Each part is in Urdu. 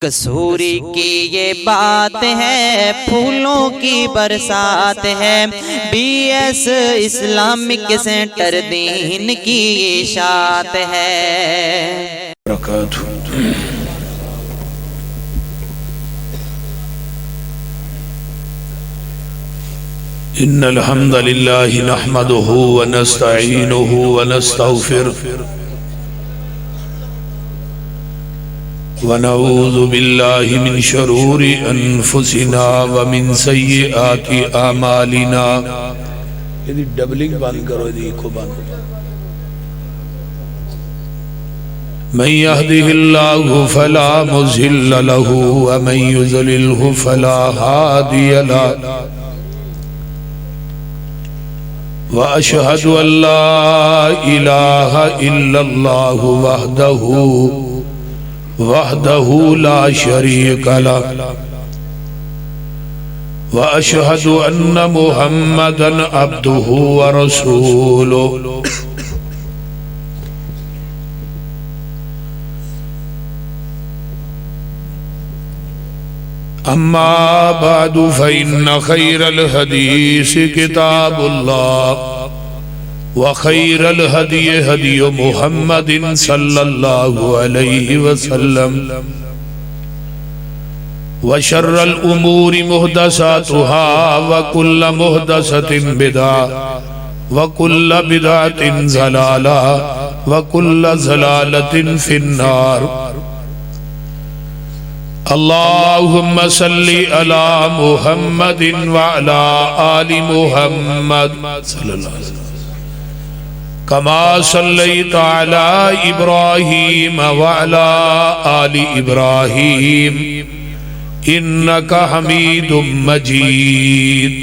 کسوری کی یہ بات ہے، پھولوں کی برسات ہے، بی ایس اسلامک سینٹر دین کی اشاعت ہے۔ ان الحمد لله نحمده ونستعينه ونستغفره ونعوذ بالله من شرور انفسنا ومن سيئات اعمالنا۔ یہ ڈبلنگ بند کرو، دی کو بند۔ من يهده الله فلا مضل له ومن يضلل فلا هادي له، وأشهد أن لا إله إلا الله وحده لا شريك له، وأشهد أن محمدا عبده ورسوله۔ أما بعد فإن خير الحديث كتاب الله، وخير الهدي هدي محمد صلى الله عليه وسلم، وشر الأمور محدثاتها وكل محدثة بدعة وكل بدعة ضلالة وكل ضلالة في النار۔ اللهم صل على محمد وعلى آل محمد صلى الله عليه وسلم كما صليت على إبراهيم وعلى آل إبراهيم إنك حميد مجيد۔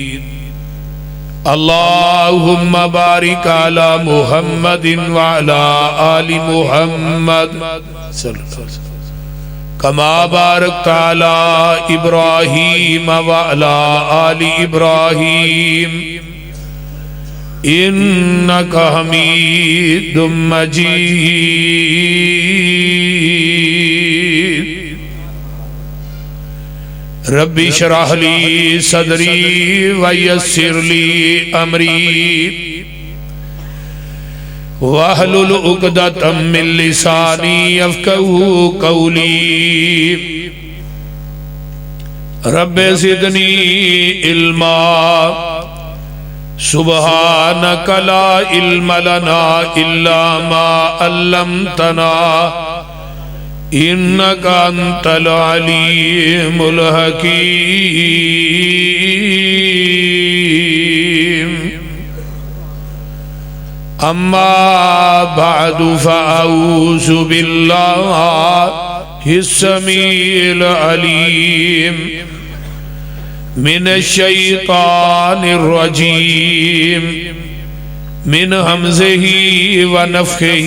اللهم بارك على محمد وعلى آل محمد صلى الله عليه وسلم كما باركت على إبراهيم وعلى آل إبراهيم إنك حميد مجيد۔ رب اشرح لي صدري ويسر لي أمري واحلل عقدۃ من لسانی یفقہوا قولی۔ رب زدنی علما، سبحانک لا علم لنا الا ما علمتنا انک انت العلیم الحکیم۔ اما بعد فاعوذ باللہ السمیع العلیم من الشیطان الرجیم، من حمزہ ونفخہ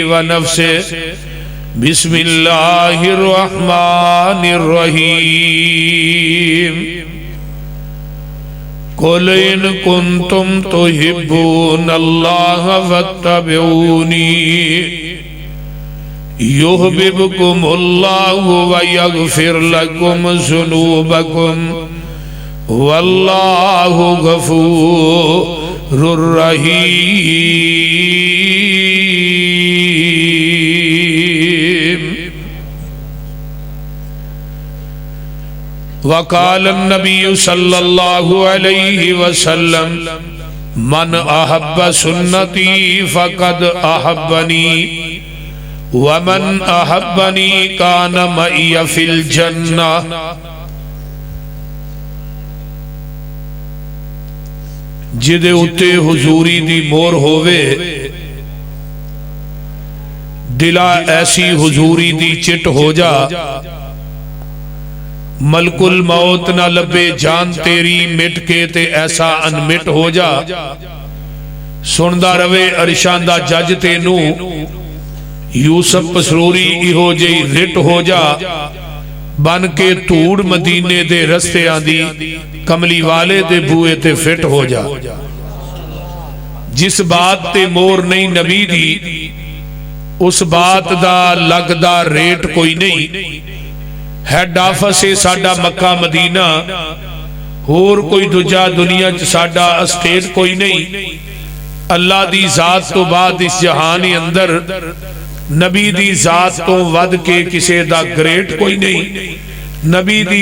ونفثہ، بسم اللہ الرحمن الرحیم۔ قل ان کنتم تحبون اللہ فاتبعونی یحببکم اللہ ویغفر لکم ذنوبکم واللہ غفور رحیم۔ وقال النبی صلی اللہ علیہ وسلم من احب سنتی فقد احبنی ومن احبنی کان معی فی الجنہ۔ جدے اتے حضوری دی مور ہووے، دلا ایسی حضوری دی چٹ ہو جا، ملک الموت نہ لبے جان تیری مٹ کے تے ایسا انمٹ ہو جا۔ سندہ روے عرشان دا جج تینو، یوسف پسروری ایہو جئی رٹ ہو جا، بن کے توڑ مدینے دے رستے آندی، کملی والے دے بوئے تے فٹ ہو جا۔ جس بات تے مور نہیں نبی دی، اس بات دا لگدا ریٹ کوئی نہیں۔ ਹੈਡ ਆਫਿਸ ਹੈ ਸਾਡਾ ਮੱਕਾ ਮਦੀਨਾ, ਹੋਰ ਕੋਈ ਦੂਜਾ ਦੁਨੀਆ 'ਚ ਸਾਡਾ ਸਟੇਟ ਕੋਈ ਨਹੀਂ। ਅੱਲਾ ਦੀ ਜ਼ਾਤ ਤੋਂ ਬਾਅਦ ਇਸ ਜਹਾਨ ਅੰਦਰ ਨਬੀ ਦੀ ਜ਼ਾਤ ਤੋਂ ਵੱਧ ਕੇ ਕਿਸੇ ਦਾ ਗ੍ਰੇਟ ਕੋਈ ਨਹੀਂ। ਨਬੀ ਦੀ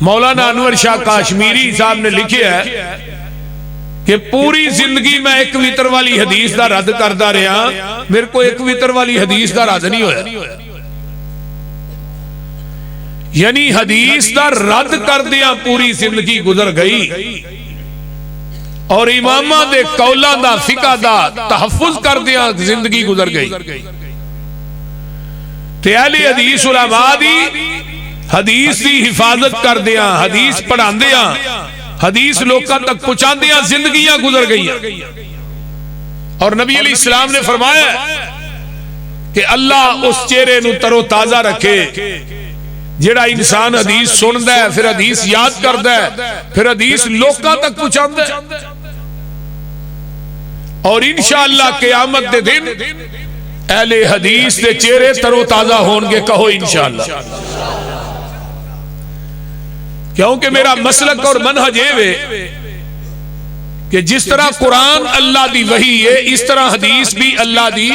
مولانا انور شاہ کاشمیری صاحب نے لکھا ہے کہ پوری زندگی میں ایک وطر والی حدیث دا رد کردا رہا، میرے کو ایک وطر والی حدیث دا رد نہیں ہویا. یعنی حدیث دا رد کردیاں پوری زندگی گزر گئی اور امامہ دے قولاں دا فقہ دا تحفظ کردیاں زندگی گزر گئی. تے اہل حدیث علماء دی حدیث دی حفاظت کردیاں، حدیث پڑھاندیاں، حدیث لوکاں تک پہنچاندیاں زندگیاں گزر گئیاں. اور نبی علیہ السلام نے فرمایا کہ اللہ اس چہرے نو تر و تازہ رکھے جیڑا انسان حدیث سندا ہے، پھر حدیث یاد کردا ہے، پھر حدیث لوکاں تک پہنچاندا ہے. اور انشاءاللہ قیامت دے دن اہل حدیث دے چہرے تر و تازہ ہون گے، کہو انشاءاللہ. کیونکہ میرا مسلک اور منہج ہے کہ جس طرح قرآن اللہ دی وحی ہے، اس طرح حدیث بھی اللہ دی،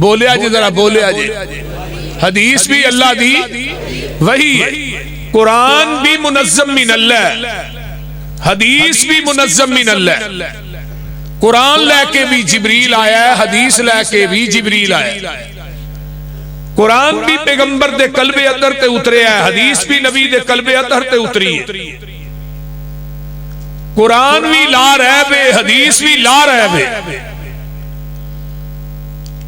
بولے آجے ذرا بولے آجے، حدیث بھی اللہ دی وحی ہے. قرآن بھی منظم من اللہ، حدیث بھی منظم من اللہ. قرآن لے کے بھی جبریل آیا ہے، حدیث لے کے بھی جبریل آیا ہے. قرآن بھی پیغمبر دے قلب اطہر تے اترے ہے، حدیث بھی نبی دے قلب اطہر تے اتری ہے. قرآن بھی لا ریب ہے، حدیث بھی لا ریب ہے.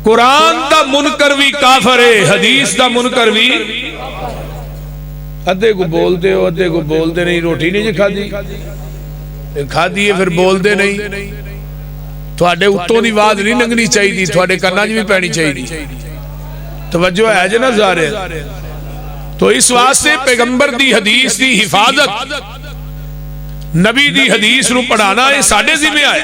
قرآن دا منکر بھی کافر ہے، حدیث دا منکر بھی. ادھے کو بول دے ہو، ادھے کو بول دے نہیں. روٹی نہیں جی کھا دی، کھا دیئے پھر بول دے نہیں. تھوڑے اتوں دی آواز نہیں لنگنی چاہیے، تھوڑے کنا بھی پینی چاہیے. توجہ ہے جے نہ ظاہر. تو اس واسطے پیغمبر دی حدیث دی حفاظت، نبی دی حدیث نو پڑھانا یہ ساڑھے ذمہ آئے.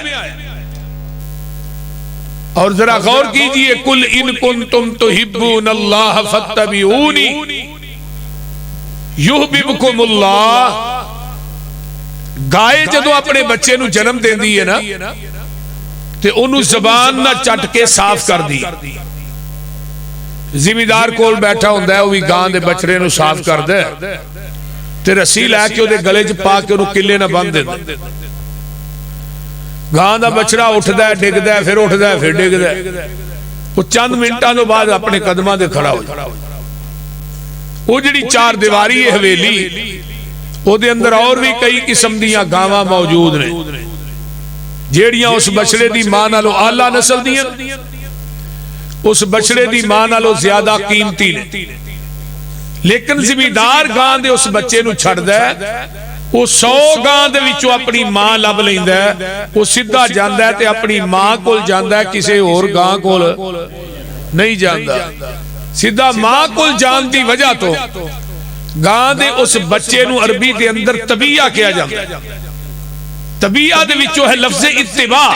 اور ذرا غور کیجئے، قل ان کنتم تحبون اللہ فاتبعونی یحببکم اللہ. گائے جدو اپنے بچے نو جنم دین دی ہے نا تے انہوں زبان نہ چٹ کے صاف کر دی. زمیندار کول بیٹھا ہوندہ ہے، وہی گاں دے بچڑے نو صاف کر دے تے رسی لے کے وہ دے گلے چ پا کے انہوں کلے نہ بند دے. گاں دا بچڑا اٹھ دے، ڈگ دے، پھر اٹھ دے، پھر ڈگ دے. وہ چند منٹاں دے بعد اپنے قدماں دے کھڑا ہو جائے. وہ جڑی چار دیواری ہے حویلی، وہ دے اندر اور بھی کئی قسم دیاں گاواں موجود نے جیڑیاں اس بچڑے دی ماں نالو اعلیٰ نسل دیاں، اس بچڑے دی ماں نالو زیادہ قیمتی نے. لیکن زمیندار گاں دے اس بچے نو چھڑ دے، وہ 100 گاں دے وچوں اپنی ماں لب لیندہ ہے. وہ سدھا جاندہ ہے تے اپنی ماں کول جاندہ ہے، کسے اور گاں کول نہیں جاندہ. سدھا ماں کول جان دی وجہ تو گاں دے اس بچے نو عربی دے اندر طبیعہ کیا جاندہ ہے. طبیعہ دے وچوں ہے لفظ اتباع.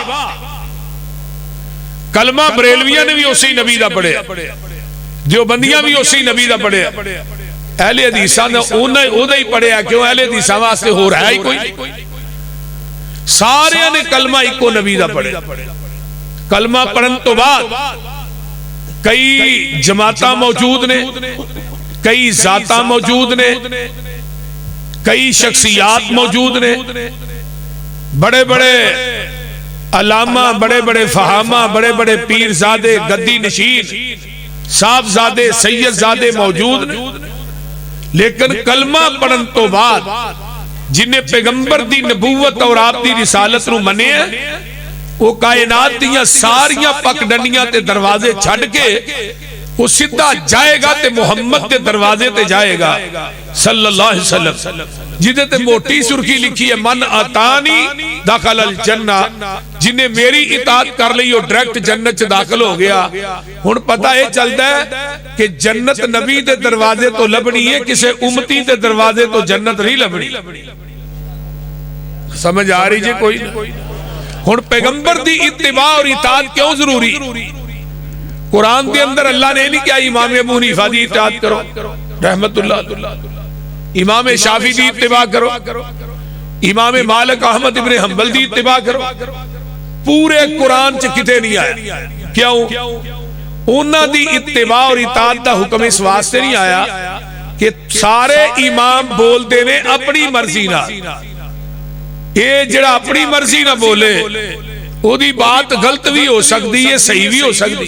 کلمہ بریلویہ نے بھی اسی نبی دا پڑھے، دیوبندیاں بھی اسی نبی دا پڑھے. اہل حدیثاں نے اوہ ہی پڑھے ہیں، کیوں اہل حدیثاں واسطے ہو رہا ہی کوئی. سارے نے کلمہ ایک نبی دا پڑھے. کلمہ پڑھن تو بعد کئی جماعتاں موجود نے، کئی ذاتاں موجود نے، کئی شخصیات موجود نے. بڑے بڑے علامہ، بڑے بڑے فہامہ، بڑے بڑے پیر زادے، گدی نشین، صاحب زادے، سید زادے موجود نے. لیکن کلمہ پڑھن تو بعد جنہیں پیغمبر دی نبوت اور آپ دی رسالت نو منے ہیں، وہ کائنات دیاں ساریاں پک ڈنیاں تے دروازے چھڑ کے وہ سدھا جائے گا تے محمد تے دروازے تے جائے گا صلی اللہ علیہ وسلم. جدے تے موٹی سرخی لکھی ہے، من آتانی داخل الجنہ، جنہیں میری اطاعت کر لی وہ ڈائریکٹ جنت سے داخل ہو گیا. ہن پتہ یہ چلتا ہے کہ جنت نبی دے دروازے تو لبنی ہے، کسے امتی دے دروازے تو جنت نہیں لبنی. سمجھ آ رہی جی کوئی؟ ہن پیغمبر دی اتباع اور اطاعت کیوں ضروری؟ قرآن دے اندر اللہ نے نہیں کیا امام ابو حنیفہ دی اطاعت کرو رحمت اللہ، امام شافعی دی اتباع کرو، امام مالک احمد ابن حنبل دی اتباع کرو. پورے قرآن چ کتے نہیں آیا. کیوں؟ انہاں دی اتباع اور اطاعت دا حکم اس واسطے نہیں آیا کہ سارے امام بول دے نے اپنی مرضی نہ، یہ جڑا اپنی مرضی نہ بولے او دی بات غلط بھی ہو سکتی ہے، صحیح بھی ہو سکتی،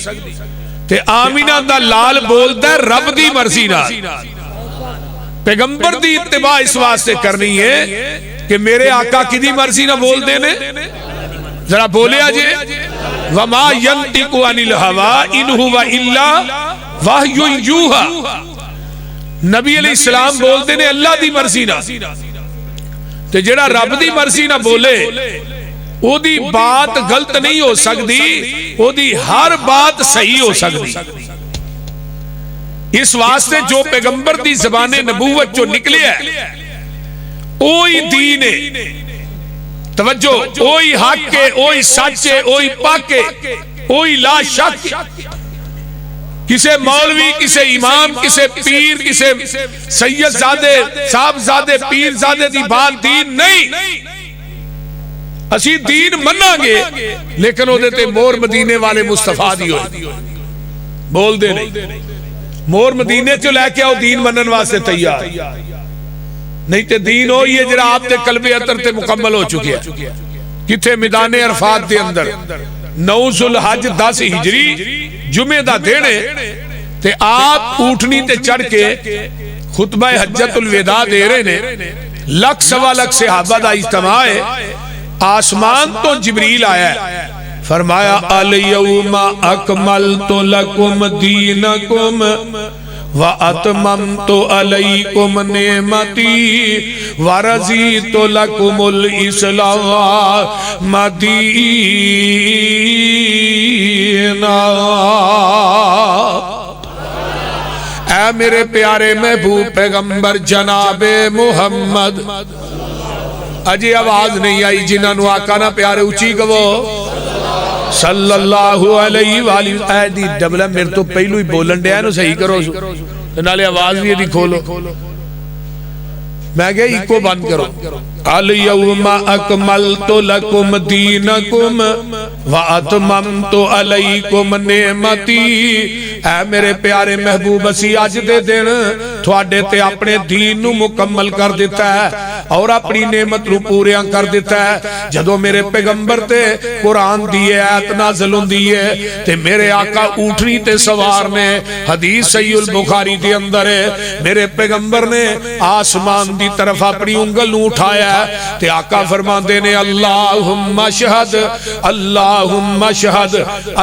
تے آمینہ دا لال بولتا ہے رب دی مرضی نہ، پیغمبر دی اتباع اس واسطے کرنی ہے کہ میرے آقا کی دی مرضی نہ بول دے نے، ذرا بولے آجے وَمَا يَنْتِقُ عَنِ الْهَوَىٰ إِنْ هُوَ إِلَّا وَحْيٌ يُوحَىٰ، نبی علیہ السلام بولتے نے اللہ دی مرضی نہ، تے جڑا رب دی مرضی نہ بولے او دی بات غلط نہیں ہو سکتی، او دی ہر بات صحیح ہو سکتی۔ اس واسطے جو پیغمبر دی زبان نبوت جو نکلے ہے اوہی دین ہے، توجہ، اوہی حق ہے، اوہی سچ ہے، اوہی پاک ہے، اوہی لا شک۔ کسے مولوی، کسے امام، کسے پیر، کسے سید زادے، صاحب زادے، پیر زادے دی بات دین نہیں، اسی دین مننا گے لیکن وہ دیتے مور مدینے والے مصطفیٰ دی ہوئی، بول دے نہیں، مور مدینے چو لے کے آؤ دین منن واسے تیار، نہیں تے دین ہوئی ہے جرا آپ تے قلب عطر تے مکمل ہو چکے ہیں۔ کتھے میدان عرفات دے اندر 9 ذوالحج 10 ہجری جمعہ دا دینے تے آپ اٹھنی تے چڑھ کے خطبہ حجت الوداع دے رہے نے، لکھ سوا لکھ صحابہ دا اجتماع ہے، آسمان تو جبریل آیا ہے، فرمایا الیوم اکملت لکم دینکم وَأَتْمَمْتُ عَلَيْكُمْ نِعْمَتِي وَرَضِيتُ لَكُمُ الْإِسْلَامَ دِينًا۔ اے میرے پیارے محبوب پیغمبر جناب محمد، اجی آواز نہیں آئی جنہاں نو آقا نہ پیارے اچھی گو صلی اللہ علیہ وآلہ، اے دی ڈبلہ میرے تو پہلو ہی بولن دیا ہے نو صحیح کرو سو، نالے آواز بھی دی کھولو، میں کہا ایک کو بند کرو، الیوم اکملت لکم دینکم واتممت علیکم نعمتی۔ اے میرے پیارے محبوب اسی آج دے دن تھوڑے تے اپنے دین نو مکمل کر دیتا ہے اور اپنی نعمت رو پوریاں کر دیتا ہے۔ جدو میرے پیغمبر تے قرآن دیئے آیت نازل ہوں دیئے تے میرے آقا اوٹھنی تے سوار نے، حدیث صحیح البخاری دے اندر ہے، میرے پیغمبر نے آسمان دی طرف اپنی انگل نو اٹھایا تے آقا فرماندے نے اللہم شہد، اللہم شہد،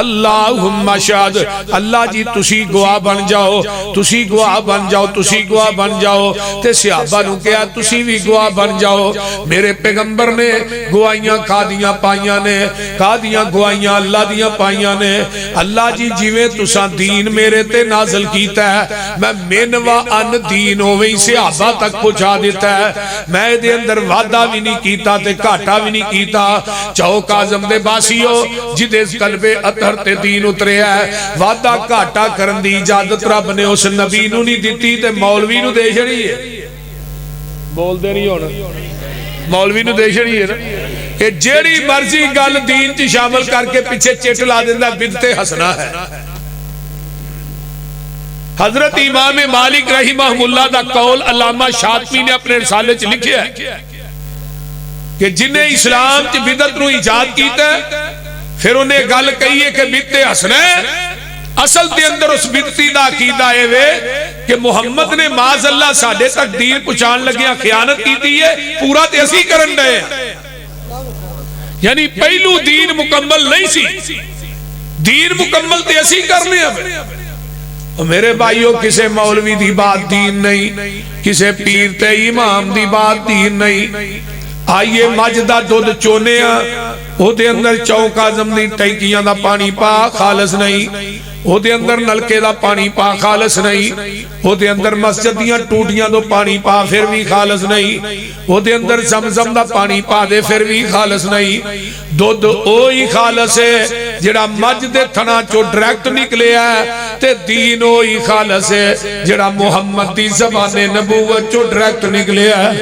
اللہم شہد، اللہ جی تسی گواہ بن جاؤ، تسی گواہ بن جاؤ، تسی گواہ بن جاؤ، تے صحابہ نو کہا تسی بھی گواہ بن جاؤ۔ میرے پیغمبر نے گواہیاں کھادیاں پائیاں نے، کھادیاں گواہیاں اللہ دیاں پائیاں نے، اللہ جی جیویں تساں دین میرے تے نازل کیتا ہے میں منوا ان دین ہوئی صحابہ تک پہنچا دیتا ہے، میں دے اندر وعدہ بھی نہیں کیتا تے گھاٹا بھی نہیں کیتا۔ چوک اعظم دے باسیو جدے قلب اطہر تے دین اترے ہے، وعدہ گھاٹا کرن دی اجازت رب نے اس نبی نو نہیں دیتی تے مولوی نو دے چھڑی ہے، بول دے نہیں ہونا، مولوی نو دے چھڑی ہے نا، کہ جیڑی مرضی گل دین چ شامل کر کے پیچھے چٹ لا دیندا بدعت حسنہ ہے۔ حضرت امام مالک رحمہ اللہ دا قول علامہ شاطبی نے اپنے رسالے چ لکھیا ہے کہ جنہیں اسلام چ بدعت نو ایجاد کیتا ہے پھر انہیں گل کہی ہے کہ بدعت حسنہ ہے، اصل دے اندر اس بدعتی دا عقیدہ ہے وے کہ محمد نے معاذ اللہ ساڈے تک دین پہنچان لگیا خیانت کیتی ہے، پورا تے اسی کرن دے، یعنی پہلو دین مکمل نہیں سی، دین مکمل تے اسی کرنے ہیں۔ میرے بھائیوں کسے مولوی دی بات دین نہیں، کسے پیر تے امام دی بات دین نہیں۔ آئیے مجدہ دودھ چونے او دے اندر چوک اعظم دی ٹینکیاں دا پانی پا خالص نہیں، او دے اندر نلکے دا پانی پا خالص نہیں، او دے اندر مسجد دیاں ٹوٹیاں دو پانی پا پھر بھی خالص نہیں، او دے اندر زمزم دا پانی پا دے پھر بھی خالص نہیں۔ دودھ اوہی خالص ہے جڑا مجھ دے تھنا چو ڈریکٹ نکلے ہے، تے دین اوہی خالص ہے جڑا محمد دی زبان نبوت چو ڈریکٹ نکلے ہے۔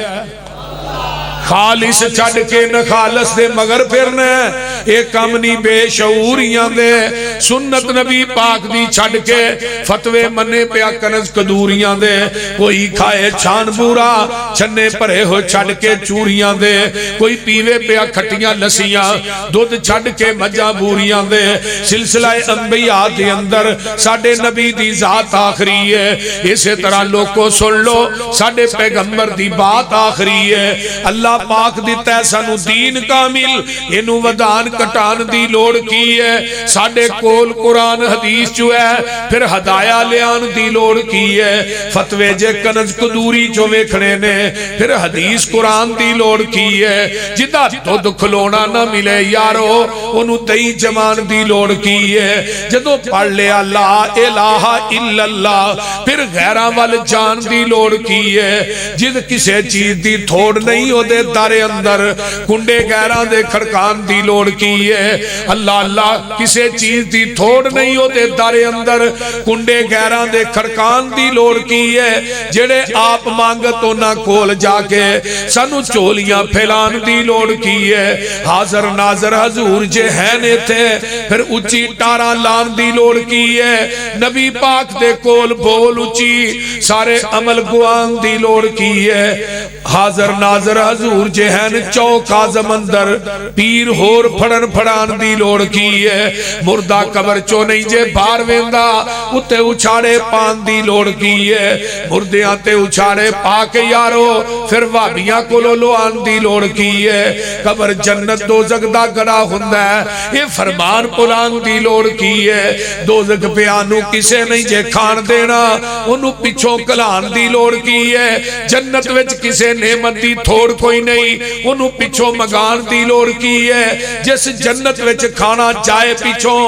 خالص چھڑ کے نہ خالص دے مگر پھرنا ہے، اے کم نہیں بے شعوریاں دے سنت نبی پاک دی چھڑ کے فتوے منے پیا کنز کدوریاں دے کوئی کھائے چھان بورا چھنے پرے ہو چھڑ کے چوریاں دے کوئی پیوے پیا کھٹیاں لسیاں دودھ چھڑ کے مجھا بوریاں دے سلسلہ انبیاء دے اندر ساڑھے نبی دی ذات آخری ہے اسی طرح لوگوں سن لو ساڑھے پیغمبر دی بات آخری ہے اللہ پاک دیتا ہے سانو دین کامل انہوں ودان کٹان دی لوڑ کی ہے ساڑھے کول قرآن حدیث جو ہے پھر ہدایہ لیان دی لوڑ کی ہے فتوے جے کنز کدوری جو ویکھنے نے پھر حدیث قرآن دی لوڑ کی ہے جدہ دودھ کھلونا نہ ملے یارو انہوں دئی جمان دی لوڑ کی ہے جدو پڑھ لیا لا الہ الا اللہ پھر غیرہ وال جان دی لوڑ کی ہے جد کسے چیز دی تھوڑ نہیں ہو دے دارے اندر کنڈے غیرہ دے کھڑکان دی لوڑ کی ہے اللہ اللہ کسے چیز دی تھوڑ نہیں ہو دے دارے اندر کنڈے غیرہ دے کھڑکان دی لوڑ کی ہے جڑے آپ مانگتوں نہ کول جا کے سانو چولیاں پھیلان دی لوڑ کی ہے حاضر ناظر حضور جے ہینے تھے پھر اچھی ٹارا لان دی لوڑ کی ہے نبی پاک دے کول بول اچھی سارے عمل گوان دی لوڑ کی ہے حاضر ناظر حضور جے ہین چوک آزم اندر پیر ہور پھڑن پھڑان دی لوڑ کی ہے مردہ قبر چو نہیں جے بار ویندہ اتے اچھاڑے پان دی لوڑ کی ہے مردیاں تے اچھاڑے پاک یارو پھر وابیاں کو لو آن دی لوڑ کی ہے قبر جنت دوزک دا گڑا ہوندہ ہے یہ فرمان پلان دی لوڑ کی ہے دوزک پیانو کسے نہیں جے کھان دینا انہوں پچھوں کلان دی لوڑ کی ہے جنت وچ کسے نعمت دی تھوڑ کوئی نہیں انہوں پچھوں مگان دی لوڑ کی ہے جس جنت وچ کھانا چاہے پچھوں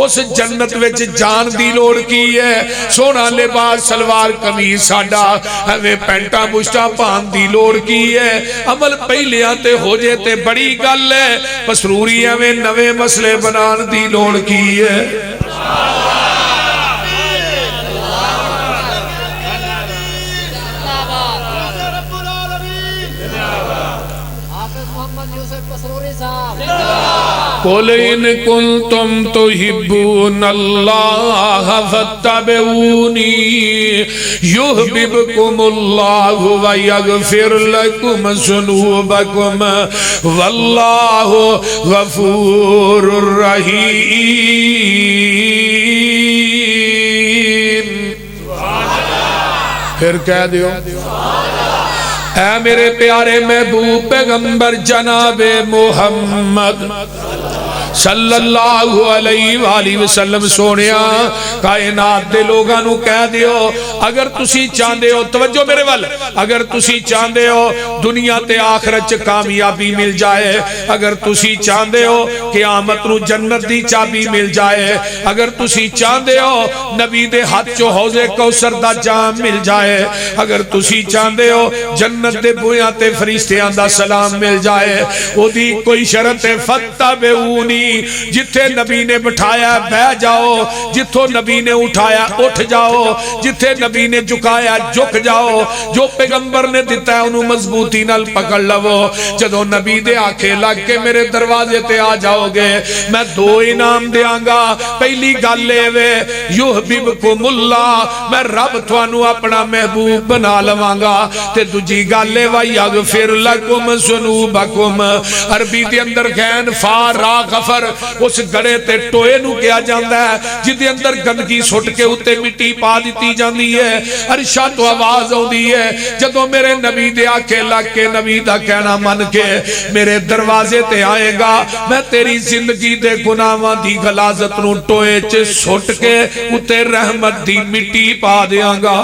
اس جنت وچ جان دی لوڑ کی ہے سونا لباس سلوار کمیز ساڑا ہمیں پینٹا مشتہ پان دی لوڑ کی ہے عمل پہلے آتے ہو جیتے بڑی گل ہے پسروری ہمیں نوے مسئلے بنان دی لوڑ کی ہے قُلْ إِن كُنْتُمْ تُحِبُّونَ اللَّهَ فَاتَّبِعُونِي يُحْبِبْكُمُ اللَّهُ وَيَغْفِرْ لَكُمْ ذُنُوبَكُمْ وَاللَّهُ غَفُورٌ رَحِيمٌ پھر کہہ دیو اے میرے پیارے محبوب پیغمبر جناب محمد صلی اللہ علیہ وآلہ وسلم سونیا کائنات دے لوگاں نو کہہ دیو اگر تسی چاندے ہو توجہ میرے وال اگر تسی چاندے ہو دنیا تے آخرت چ کامیابی مل جائے اگر تسی چاندے ہو قیامت نو جنت دی چابی مل جائے اگر تسی چاندے ہو نبی دے ہاتھ چو حوض کوثر دا جام مل جائے اگر تسی چاندے ہو جنت دے بویاں تے فرشتیاں دا سلام مل جائے او دی کوئی شرط فتبعونی جتھے نبی نے بٹھایا بہ جاؤ جتھو نبی نے اٹھایا اٹھ جاؤ جتھے نبی نے جھکایا جھک جاؤ جو پیغمبر نے دیتا ہے انہوں مضبوطی نال پکڑ لو جدو نبی دے آکھے لگ کے میرے دروازے تے آ جاؤ گے میں دو انعام دیاں گا پہلی گل لے وے یحببکم اللہ میں رب تھانو اپنا محبوب بنا لواں گا تے دوجی گل لے وا یغفر لکم ذنوبکم عربی دے اندر غین فا را غفر اس گڑے تے ٹوئے نو کیا جاندہ ہے جدے اندر گندگی سٹ کے اتے مٹی پا دیتی جاندی ہے عرشہ تو آواز ہوں دی ہے جدو میرے نبی دے آکے لگ کے نبی دا کہنا من کے میرے دروازے تے آئے گا میں تیری زندگی دے گناہاں دی غلاظت نو ٹوئے چے سٹ کے اتے رحمت دی مٹی پا دیاں گا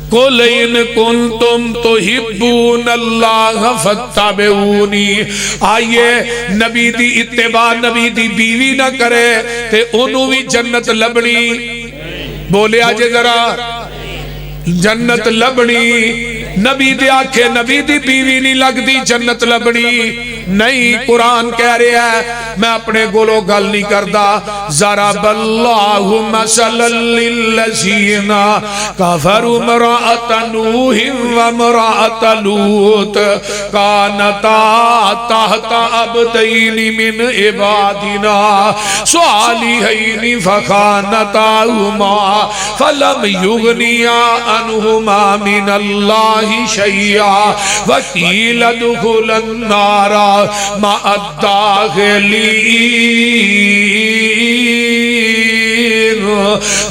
قُلْ إِن كُنْتُمْ تُحِبُّونَ اللَّهَ فَاتَّبِعُونِي آئیے نبی دی اتباع نبی دی بیوی نہ کرے تے انہوں بھی جنت لبنی بولے آجے ذرا جنت لبنی نبی دے آکھے نبی دی بیوی نہیں لگ دی جنت لبنی نہیں قرآن کہہ رہا ہے میں اپنے گولوں گل نہیں کردا ضرب اللہ مثلا للذین کفروا امرأۃ نوح وامرأۃ لوط کانتا تحت عبدین من عبادنا صالحین فخانتاہما فلم یغنیا عنہما من اللہ شیئا وقیل ادخلا النار مع الداخلین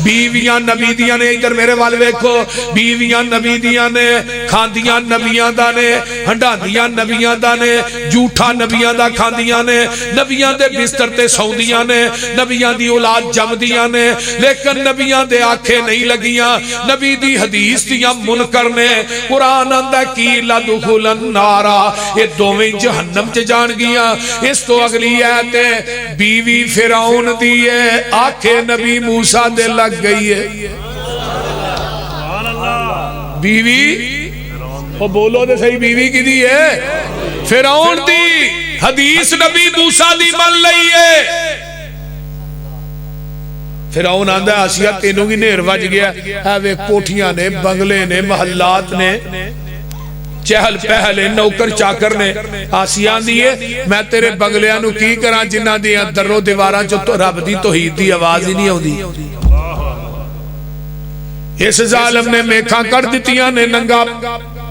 بیویاں نبی دیاں نے ادھر میرے والے ویکھو بیویاں نبی دیاں نے کھاندیاں نبیاں دا نے ہنڈاندیاں نبیاں دا نے جھوٹا نبیاں دا کھاندیاں نے نبیاں دے بستر تے سوندیاں نے نبیاں دی اولاد جمدیاں نے لیکن نبیاں دے آنکھیں نہیں لگیاں نبی دی حدیث دیاں منکر نے قرآن آندا کی لدخل النار یہ دوویں جہنم چ جان گیاں اس تو اگلی آیت بیوی فرعون دی ہے آنکھیں نبی موسیٰ دے لگ گئی ہے بیوی وہ بولو دے صحیح بیوی کی دی ہے فرعون دی حدیث نبی موسیٰ دی من لئی ہے فرعون آندہ آسیہ تینوں کی نیر وج گیا ہے کوٹھیاں نے بنگلے نے محلات نے چہل پہلے نوکر چاکر نے آسیان دیئے میں تیرے بنگلیاں نو کی کراں جنہ دیاں درو دیواراں جو تو رب دی توحید دی آواز ہی نہیں ہوں دی اس ظالم نے میکھاں کر دیتیاں نے ننگا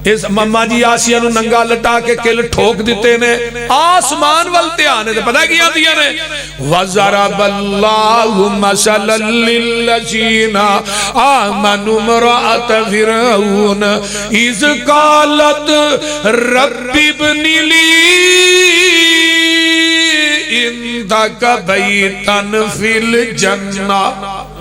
اس مما جی آسیہ نو ننگا لٹا کے کل ٹھوک دیتے نے آسمان والتے آنے دے پتہ کیا دیا نے وَضَرَبَ اللَّهُ مَثَلًا لِلَّذِينَ آمَنُوا امْرَأَتَ فِرْعَوْنَ إِذْ قَالَتْ رَبِّ ابْنِ لِي عِندَكَ بَيْتًا فِي الْجَنَّةِ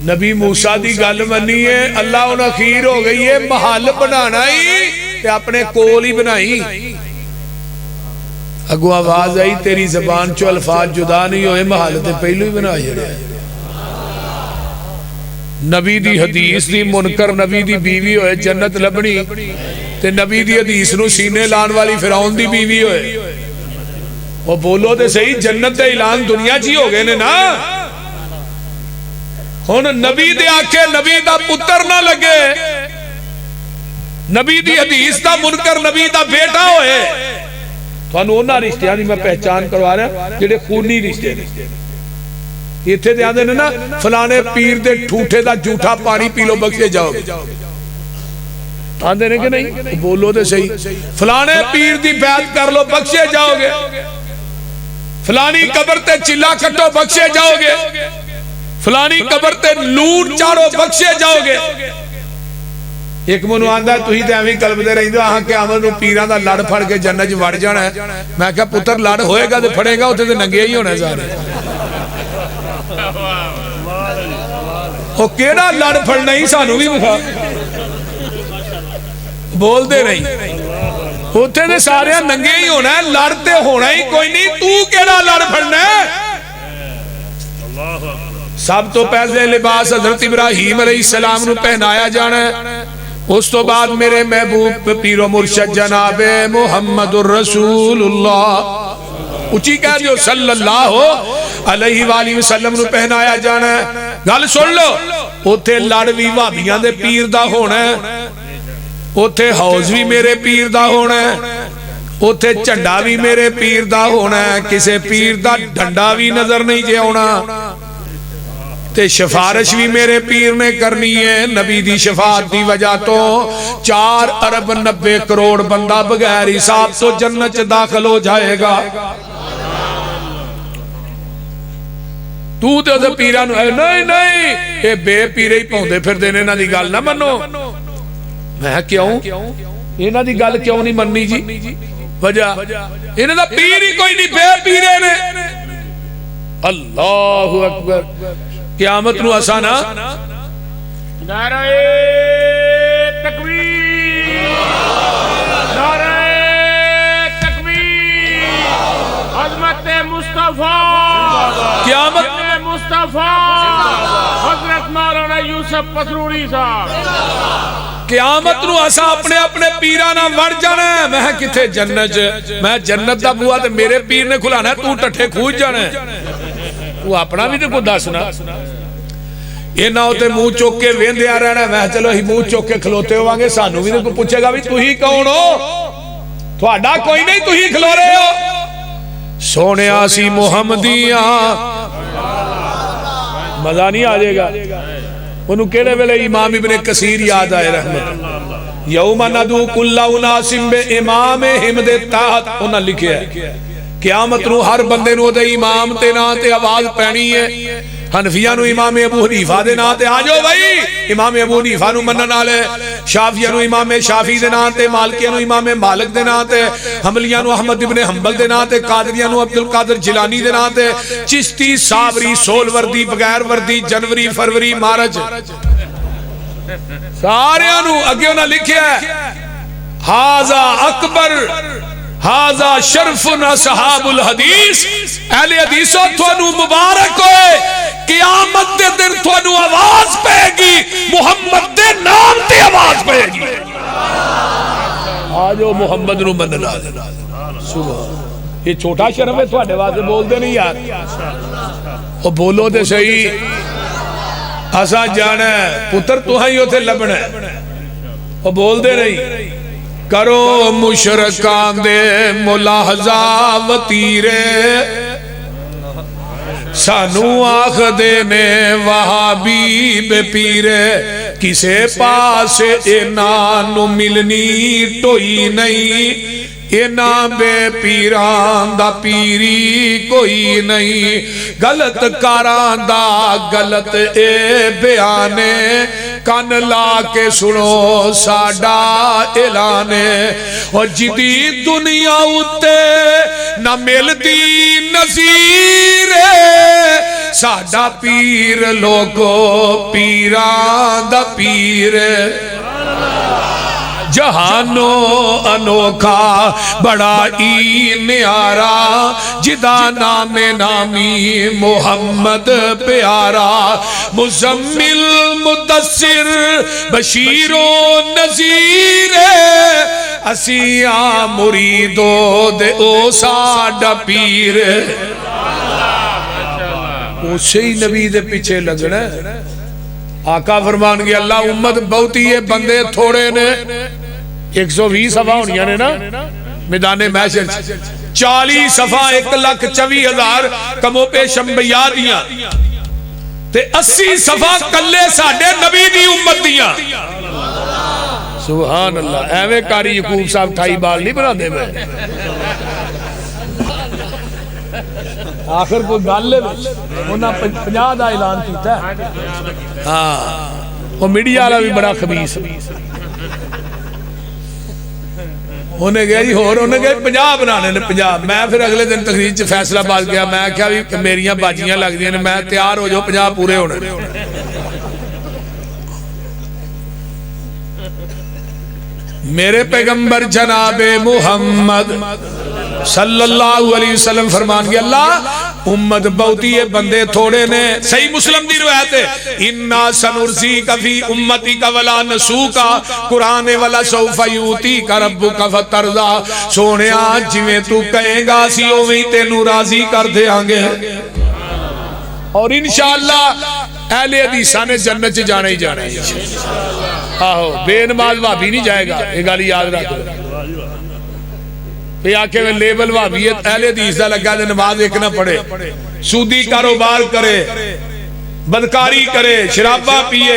نبی موسیٰ دی گل منی ہے اللہ انہاں خیر ہو گئی ہے محل بنانا ہی تے اپنے کول ہی بنائی اگو آواز آئی تیری زبان چو الفاظ جدا نہیں ہوئے محل تے پہلو ہی بنا جڑے نبی دی حدیث دی منکر نبی دی بیوی ہوئے جنت لبنی تے نبی دی حدیث نو سینے لان والی فرعون دی بیوی ہوئے وہ بولو دے صحیح جنت دے اعلان دنیا جی ہو گئے نے نا ہن نبی دے آکھے نبی دا پتر نہ لگے نبی دی حدیث دا منکر نبی دا بیٹا ہوئے تو انہوں انہاں رشتیاں دی میں پہچان کروا رہا جڑے خونی رشتے یہ تھے دیاں دے نا فلانے پیر دے ٹھوٹے دا جھوٹا پانی پی لو بخشے جاؤ گے آندے نے کہ نہیں بولو دے صحیح فلانے پیر دی بیعت کر لو بخشے جاؤ گے فلانی قبر تے چلا کٹو بخشے جاؤ گے فلانی قبر تے لوٹ چارو بخشے جاؤ گے ایک منو آندہ ہے تو ہی دیمی قلب دے رہی دو آہاں کے آمد نو پیران دا لڑ پھڑ کے جنت وڑ جانا ہے میں کہا پتر لڑ ہوئے گا دے پھڑے گا ہوتے دے ننگے ہی ہونے زارے وہ کیڑا لڑ پھڑنا ہی سانو بھی مخوا بول دے رہی ہوتے دے سارے ننگے ہی ہونا ہے لڑتے ہونا ہی کوئی نہیں تو کیڑا لڑ پھڑنا ہے سب تو پہلے لباس حضرت ابراہیم علیہ السلام نو پہنایا جانا ہے اس تو بعد میرے محبوب پیر و مرشد جناب محمد الرسول اللہ اچھی کہہ دیو صلی اللہ علیہ وآلہ وسلم نو پہنایا جانا ہے گل سن لو اوتھے لڑ بھی بھابیاں دے پیر دا ہونا ہے اوتھے حوض بھی میرے پیر دا ہونا ہے اوتھے چنڈا بھی میرے پیر دا ہونا ہے کسے پیر دا ڈنڈا بھی نظر نہیں جے ہونا تے شفارش بھی میرے پیر نے کرنی ہے نبی دی شفاعت دی وجہ تو 4 ارب 90 کروڑ بندہ بغیر حساب تو جنت داخل ہو جائے گا تو دے پیران نہیں اے بے پیرے ہی پہندے پھر دینے نا دی گال نہ منو میں کیوں اینا دی گال کیوں نہیں مننی جی وجہ اینا دا پیر ہی کوئی نہیں بے پیرے نے اللہ اکبر قیامت نو آسانا نعرہ تکبیر نعرہ تکبیر عظمت مصطفیٰ قیامت مصطفیٰ حضرت مولانا یوسف پسرونی صاحب قیامت نو اسا اپنے اپنے پیراں نال وڑ جانا ہے. میں کتھے جنت میں جنت دا بوا تے میرے پیر نے کھلانا ہے, تو ٹٹھے کھوج جانا ہے. تو اپنا بھی تے کوئی دسنا. یہ نہ ہوتے منہ چوک کے ویندیا رہنا. میں چلو ہی منہ چوک کے کھلوتے ہوواں گے, سانو بھی کوئی پوچھے گا بھی تسی کون ہو؟ تہاڈا کوئی نہیں, تسی کھلو رہے ہو. سونیا سی محمدیاں مزہ نہیں آ جائے گا. انہوں کہنے ویلے امام ابن کثیر یاد آئے رحمت. یوم ندعو کل اناس بامامہم دے تحت انہاں لکھیا ہے قیامت نو ہر بندے نو دے امام تے نا تے آواز پینی ہے. حنفیہ نو امام ابو حنیفہ دے نا تے آجو بھائی امام ابو حنیفہ نو منن والے, شافعیہ نو امام شافعی دے نا تے, مالکیہ نو امام مالک دے نا تے, حنبلیہ نو احمد ابن حنبل دے نا تے, قادریہ نو عبد القادر جیلانی دے نا تے, چشتی صابری سول وردی بغیر وردی جنوری فروری مارچ سارے نو اگے انہاں لکھیا ہے ھذا اکبر ھذا شرف اصحاب الحدیث. اہل حدیثو تھانو مبارک ہوئے, قیامت دے دن تھانو آواز پائے گی محمد دے نام تے آواز پائے گی. آجو محمد نو مننا. سبحان. یہ چھوٹا شرف ہے تھوڑے واسطے, بول دے نہیں یار, وہ بولو دے صحیح. اسا جانا ہے پتر تو ہی ہوتے لبنا ہے, وہ بول دے نہیں. کرو مشرکان دے ملاحظہ وطیرے, سانو آخ دینے وہابی بے پیرے, کسے پاس اینانو ملنی ٹوئی نہیں, اینا بے پیران دا پیری کوئی نہیں. غلط کاران دا غلط اے بیانے, کان لا کے سنو ساڈا اعلانے. اور جدی دنیا اتے نہ ملدی نظیر, ساڈا پیر لوگو پیران دا پیر. جہانو انوکھا بڑا ای نیارا, جدا نام نامی محمد پیارا. مزمل مدثر بشیر و نذیر, اسیاں مریدو دے او ساڈا پیر. اسے ہی نبی دے پیچھے لگنا ہے. آقا فرمان گیا اللہ امت بہتی ہے بندے تھوڑے نے. 120 صفحہ ہونیاں نے نا میدان محشر, 40 صفحہ 1,24,000 کمو پیش انبیاء دیاں تے 80 صفحہ کلے ساڈے نبی دی امت دیاں. سبحان اللہ. ایویں کاری یعقوب صاحب 28 بال نہیں بنا دے میں. آخر کوئی گل ہے انہاں 50 دا اعلان کیتا ہے. ہاں وہ میڈیا والا بھی بڑا خبیث. انہیں گیا جی ہور انہیں گیا 50 بنانے نے 50. میں پھر اگلے دن تقریر چ فیصلہ باد گیا, میں کیا بھی میریاں باجیاں لگ دیا نے, میں تیار ہو جاؤ 50 پورے ہونے. میرے پیغمبر جناب محمد صلی اللہ علیہ وسلم فرمان گیا اللہ امت بہتی ہے بندے تھوڑے نے. صحیح مسلم دی روایت ہے انا سنرزیک فی امتک ولا نسوک, قرآن ولا سوف یؤتیک ربک فترضی. سونیا جویں تو کہے گا سی اوویں تینوں راضی کر دیاں گے. اور انشاءاللہ اہل حدیثاں نے جنت چ جانا ہی جانا ہے. آہو بے نماز بھابی نہیں جائے گا, یہ گل یاد رکھ. یہ آکے میں لیبل وہابیت اہل حدیث دا لگا دے نماز ایک نہ پڑھے, سودی کاروبار کرے, بدکاری کرے, شرابہ پیے,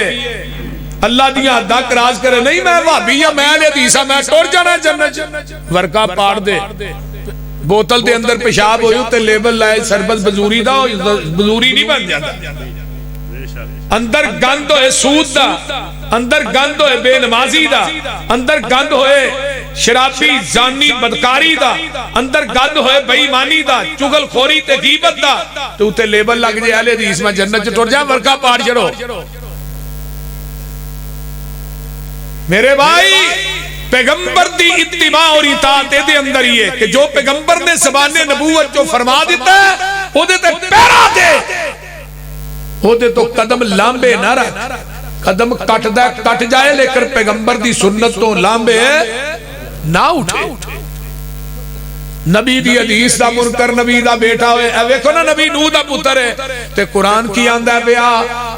اللہ دیا حداں کراس کرے. نہیں میں وہابی ہاں, میں اہل حدیث ہاں, میں ٹر جانا جنت. ورکا پاڑ دے, بوتل دے اندر پیشاب ہوئی تے لیبل لائے سربت بزوری دا, بزوری نہیں بن جاتا. اندر گند ہوئے سود دا, اندر گند ہوئے بے نمازی دا, اندر گند ہوئے شرابی زانی بدکاری دا, اندر گند ہوئے بے ایمانی دا, چگل خوری تے غیبت دا, تو تے لیبل لگ جائے اہل حدیث میں جنت چ ٹر جا, ورکا پاڑ چڑھو. میرے بھائی پیغمبر دی اتباع اور اطاعت دے اندر ہی ہے کہ جو پیغمبر نے زبان نبوت جو فرما دیتا ہے وہ دے تے پیرا دے, وہ دے تو قدم لامبے نہ رکھ. قدم کٹ جائے لیکن پیغمبر دی سنت تو لامبے نہ اٹھے نبی دی حدیث دا منکر نبی دا بیٹا ہوئے اے ویکھو نا نبی نوح دا پتر ہے تے قرآن کی آندہ ہے بیا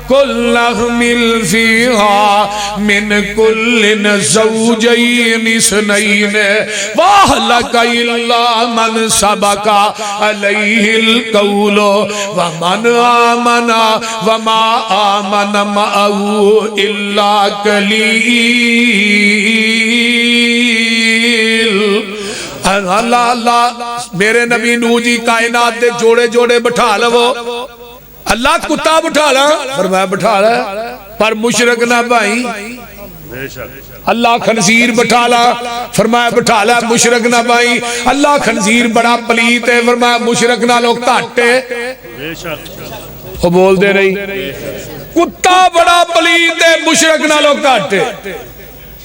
کل احمل فیہا من کل زوجین اثنین واہلک الا من سبق علیہ القول ومن آمن وما آمن معه الا قلیل اللہ اللہ میرے نبی نوح جی کائنات دے جوڑے جوڑے بٹھا لو اللہ کتا بٹھا لا فرمایا بٹھا لا پر مشرک نہ بھائی اللہ خنزیر بٹھا لا فرمایا بٹھا لا مشرک نہ بھائی اللہ خنزیر بڑا پلیت ہے فرمایا مشرک نہ لوگ کھاٹے وہ بول دے رہی کتا بڑا پلیت ہے مشرک نہ لوگ کھاٹے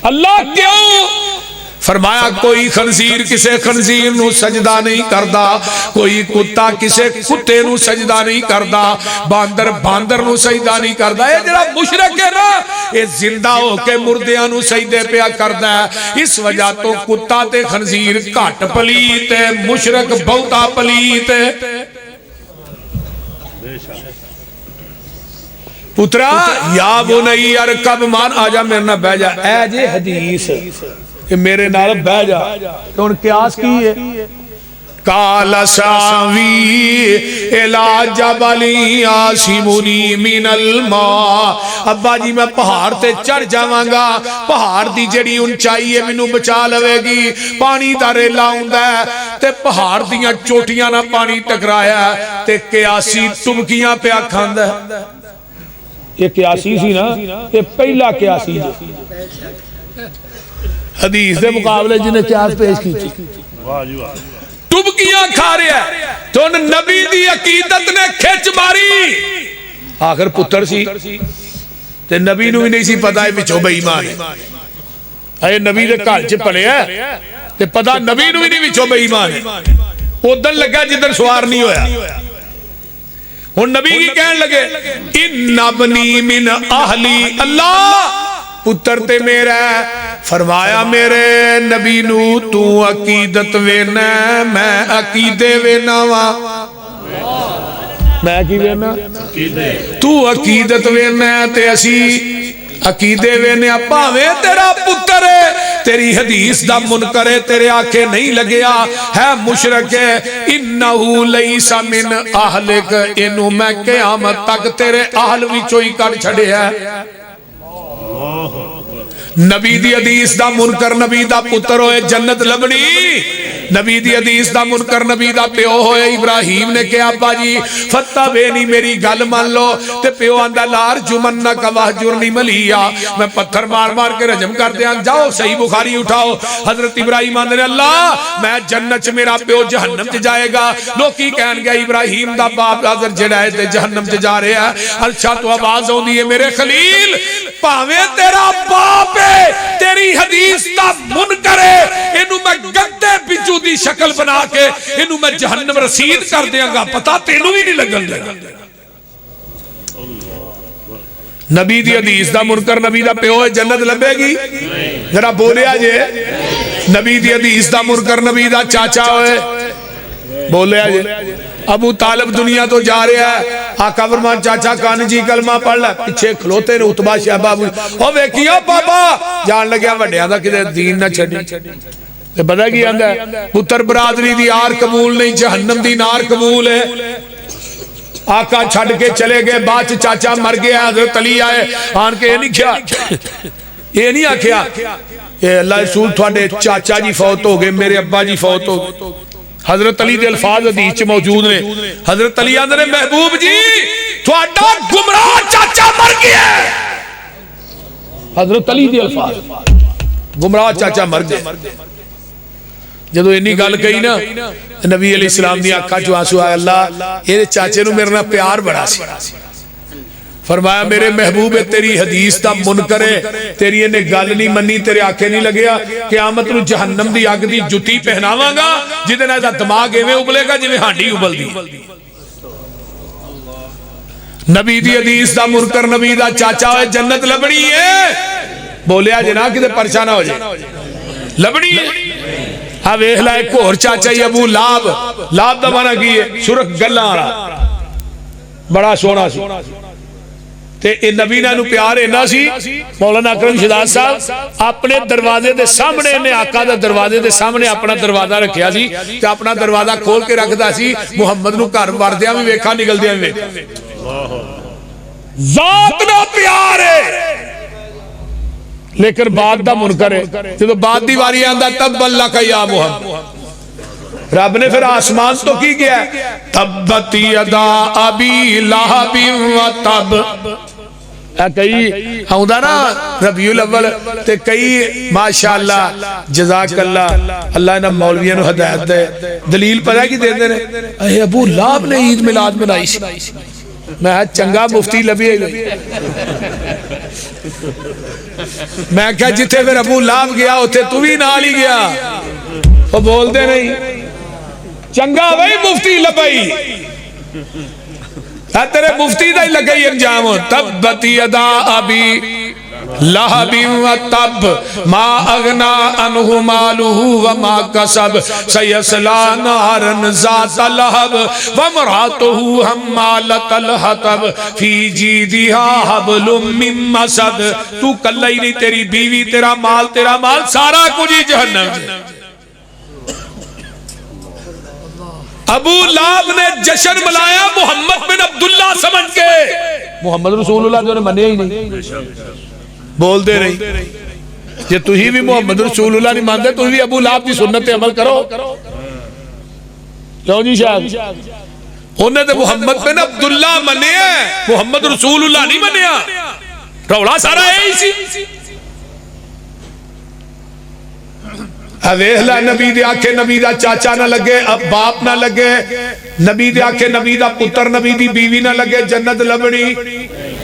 اللہ کیوں فرمایا کوئی خنزیر کسے خنزیر نو سجدہ نہیں کردا کوئی کتا کسے کتے نو سجدہ نہیں کردا باندر باندر نو سجدہ نہیں کردا یہ جڑا مشرک ہے نا یہ زندہ ہو کے مردیاں نو سجدے پیا کردا ہے اس وجہ تو کتا تے خنزیر گھٹ پلیت ہے مشرک بہتا پلیت ہے پترا یا بنی ارکب مان آجا میرے نہ بہ جا اے جے حدیث کہ میرے نال بہ جا تو ان قیاس کی ہے قال ساوی الی جبل یاسمنی من الماء ابا جی میں پہاڑ تے چڑھ جاواں گا پہاڑ دی جڑی اونچائی ہے مینوں بچا لوے گی پانی دا ریلا ہوندا ہے تے پہاڑ دیاں چوٹیاں نہ پانی ٹکرایا تے قیاسی ٹبکیاں پیا کھاندا ہے یہ قیاسی سی نا یہ پہلا قیاسی حدیث دے مقابلے جنہیں قیاس پیش کی تھی ٹبکیاں کھا رہے ہیں تو نبی دی عقیدت نے کھچ ماری آخر پتر سی تے نبی نو بھی نہیں سی پتا ہے بچو بے ایمان ہے اے نبی دے گھر چ پلے ہے تے پتا نبی نو بھی نہیں بچو بے ایمان ہے ادھر لگا جدھر سوار نہیں ہویا ہن نبی کی کہن لگے ان ابنی من اہلی اللہ پتر تے میرا فرمایا میرے نبی نو تو عقیدت وینا میں عقیدے وینا وا میں کی وینا تو عقیدت وینا تے اسی عقیدے وینے پاویں تیرا پتر ہے تیری حدیث دا منکر ہے تیرے آنکھیں نہیں لگیا ہے مشرک ہے انہو لیس من اہلک انہوں میں قیامت تک تیرے اہل وچوں ہی کر چھڑے ہے نبی دی حدیث دا منکر نبی دا پتر ہوئے جنت لبنی نبی دی حدیث دا منکر نبی دا پیو ہوئے ابراہیم نے کہا ابا جی فتح بینی میری گل مان لو تے پیو آندہ لار جمنک وحجرنی ملیا میں پتھر مار مار کے رجم کر دیا جاؤ صحیح بخاری اٹھاؤ حضرت ابراہیم آندھنے اللہ میں جنت چ میرا پیو جہنم چ جائے گا لوکی کہن گیا ابراہیم دا باپ حضرت جڑائے تے جہنم چ جا رہے ہیں اچھا تو آواز ہوں دیئے میرے خلیل پاویں تیرا باپ ہے تیری حدیث دا منکر ہے انہوں میں گندے بچو دی شکل بنا کے انہوں میں جہنم رسید کر دیا گا پتا تینوں ہی نہیں لگن دے گا نبی دی حدیث دا منکر نبی دا پیو ہے جنت لبے گی ذرا بولے آجے نبی دی حدیث دا منکر نبی دا چاچا ہوئے بولے آجے ابو طالب دنیا تو جا رہا ہے آقا فرمان چاچا کان جی کلمہ پڑھ لے پیچھے کھلوتے نے اتبا شہباب او ویکیا بابا جان لگیا وڈیا دا کدے دین نہ چھڈی تے پتہ کی آندا ہے پتر برادری دی آر قبول نہیں جہنم دی نار قبول ہے آقا چھڈ کے چلے گئے بعد چاچا مر گیا حضرت علی آئے آن کے یہ نہیں کیا یہ نہیں آکھیا کہ اللہ رسول تھوڑے چاچا جی فوت ہو گئے میرے ابا جی فوت ہو گئے حضرت علی دے الفاظ حدیث موجود نے حضرت علی آندھنے محبوب جی تھوڑا گمراہ چاچا مر گیا ہے حضرت علی دے الفاظ گمراہ چاچا مر گئے جدو انی گل کہی نا نبی علیہ السلام دی آنکھاں چوں آنسو آئے اللہ یہ چاچے نو میرے نال پیار بڑا سی فرمایا میرے محبوب تیری حدیث دا منکر ہے تیری انہیں گل نہیں منی تیرے آنکھیں نہیں لگیا قیامت نو جہنم دی آگ دی جتی پہناواں گا جدے نہ دماغ ایویں ابلے گا جویں ہانڈی ابل دی نبی دی حدیث دا منکر نبی دا چاچا ہوئے جنت لبنی ہے بولیا جنا کہ پرچا نہ ہو جائے لبنی ہے ہاں ویکھ لا ایک اور چاچا ہی ابو لاب لاب دا معنی کی ہے سرخ گلاں والا بڑا سونا سی تے اے نبی نو پیار اینا سی مولانا اکرم شہزاد صاحب اپنے دروازے دے سامنے نے آقا دا دروازے دے سامنے اپنا دروازہ رکھیا سی تے اپنا دروازہ کھول کے رکھدا سی محمد نو گھر وڑدیاں وی ویکھا نکلدیاں وی ذات نہ پیار ہے لیکن بعد دا منکر ہے جب بعد دی واری آندا تب اللہ کا یا محمد رب نے پھر آسمان تو کی گیا تبت یدا ابی لہب و تب کئی آؤں نا ربیع الاول تے کئی ماشاءاللہ جزاک اللہ اللہ انہا مولویاں نو ہدایت دے دلیل پتہ کی دے دے رہے اے ابو لہب نے عید میلاد منائی سی میں چنگا مفتی لبی ہے میں کہا جتے پھر ابو لہب گیا ہوتے تو بھی نال ہی گیا وہ بول دے نہیں چنگا بھائی مفتی لبائی تیرے مفتی دا ہی لگئی انجام تبت یدا ابی لہب و تب ما اغنا عنہ مالہ وما کسب سیصلی نارا ذات لہب وامرأتہ حمالۃ الحطب فی جیدہا حبل من مسد تو کلہ ہی نہیں تیری بیوی تیرا مال سارا کچھ ہی جہنم ابو لہب نے جشن ملایا محمد بن عبداللہ سمجھ کے محمد رسول اللہ جو نے منے ہی نہیں بول دے رہی یہ تو ہی بھی محمد رسول اللہ نہیں مانتے تو ہی بھی ابو لہب کی سنت عمل کرو کیوں جی شاید انہیں تو محمد بن عبداللہ منے ہیں محمد رسول اللہ نہیں منیا روڑا سارا ہے ہی سی ویخلا نبی دے آکھے نبی دا چاچا نہ لگے اب باپ نہ لگے نبی دے آکھے نبی دا پتر نبی دی بیوی نہ لگے جنت لبنی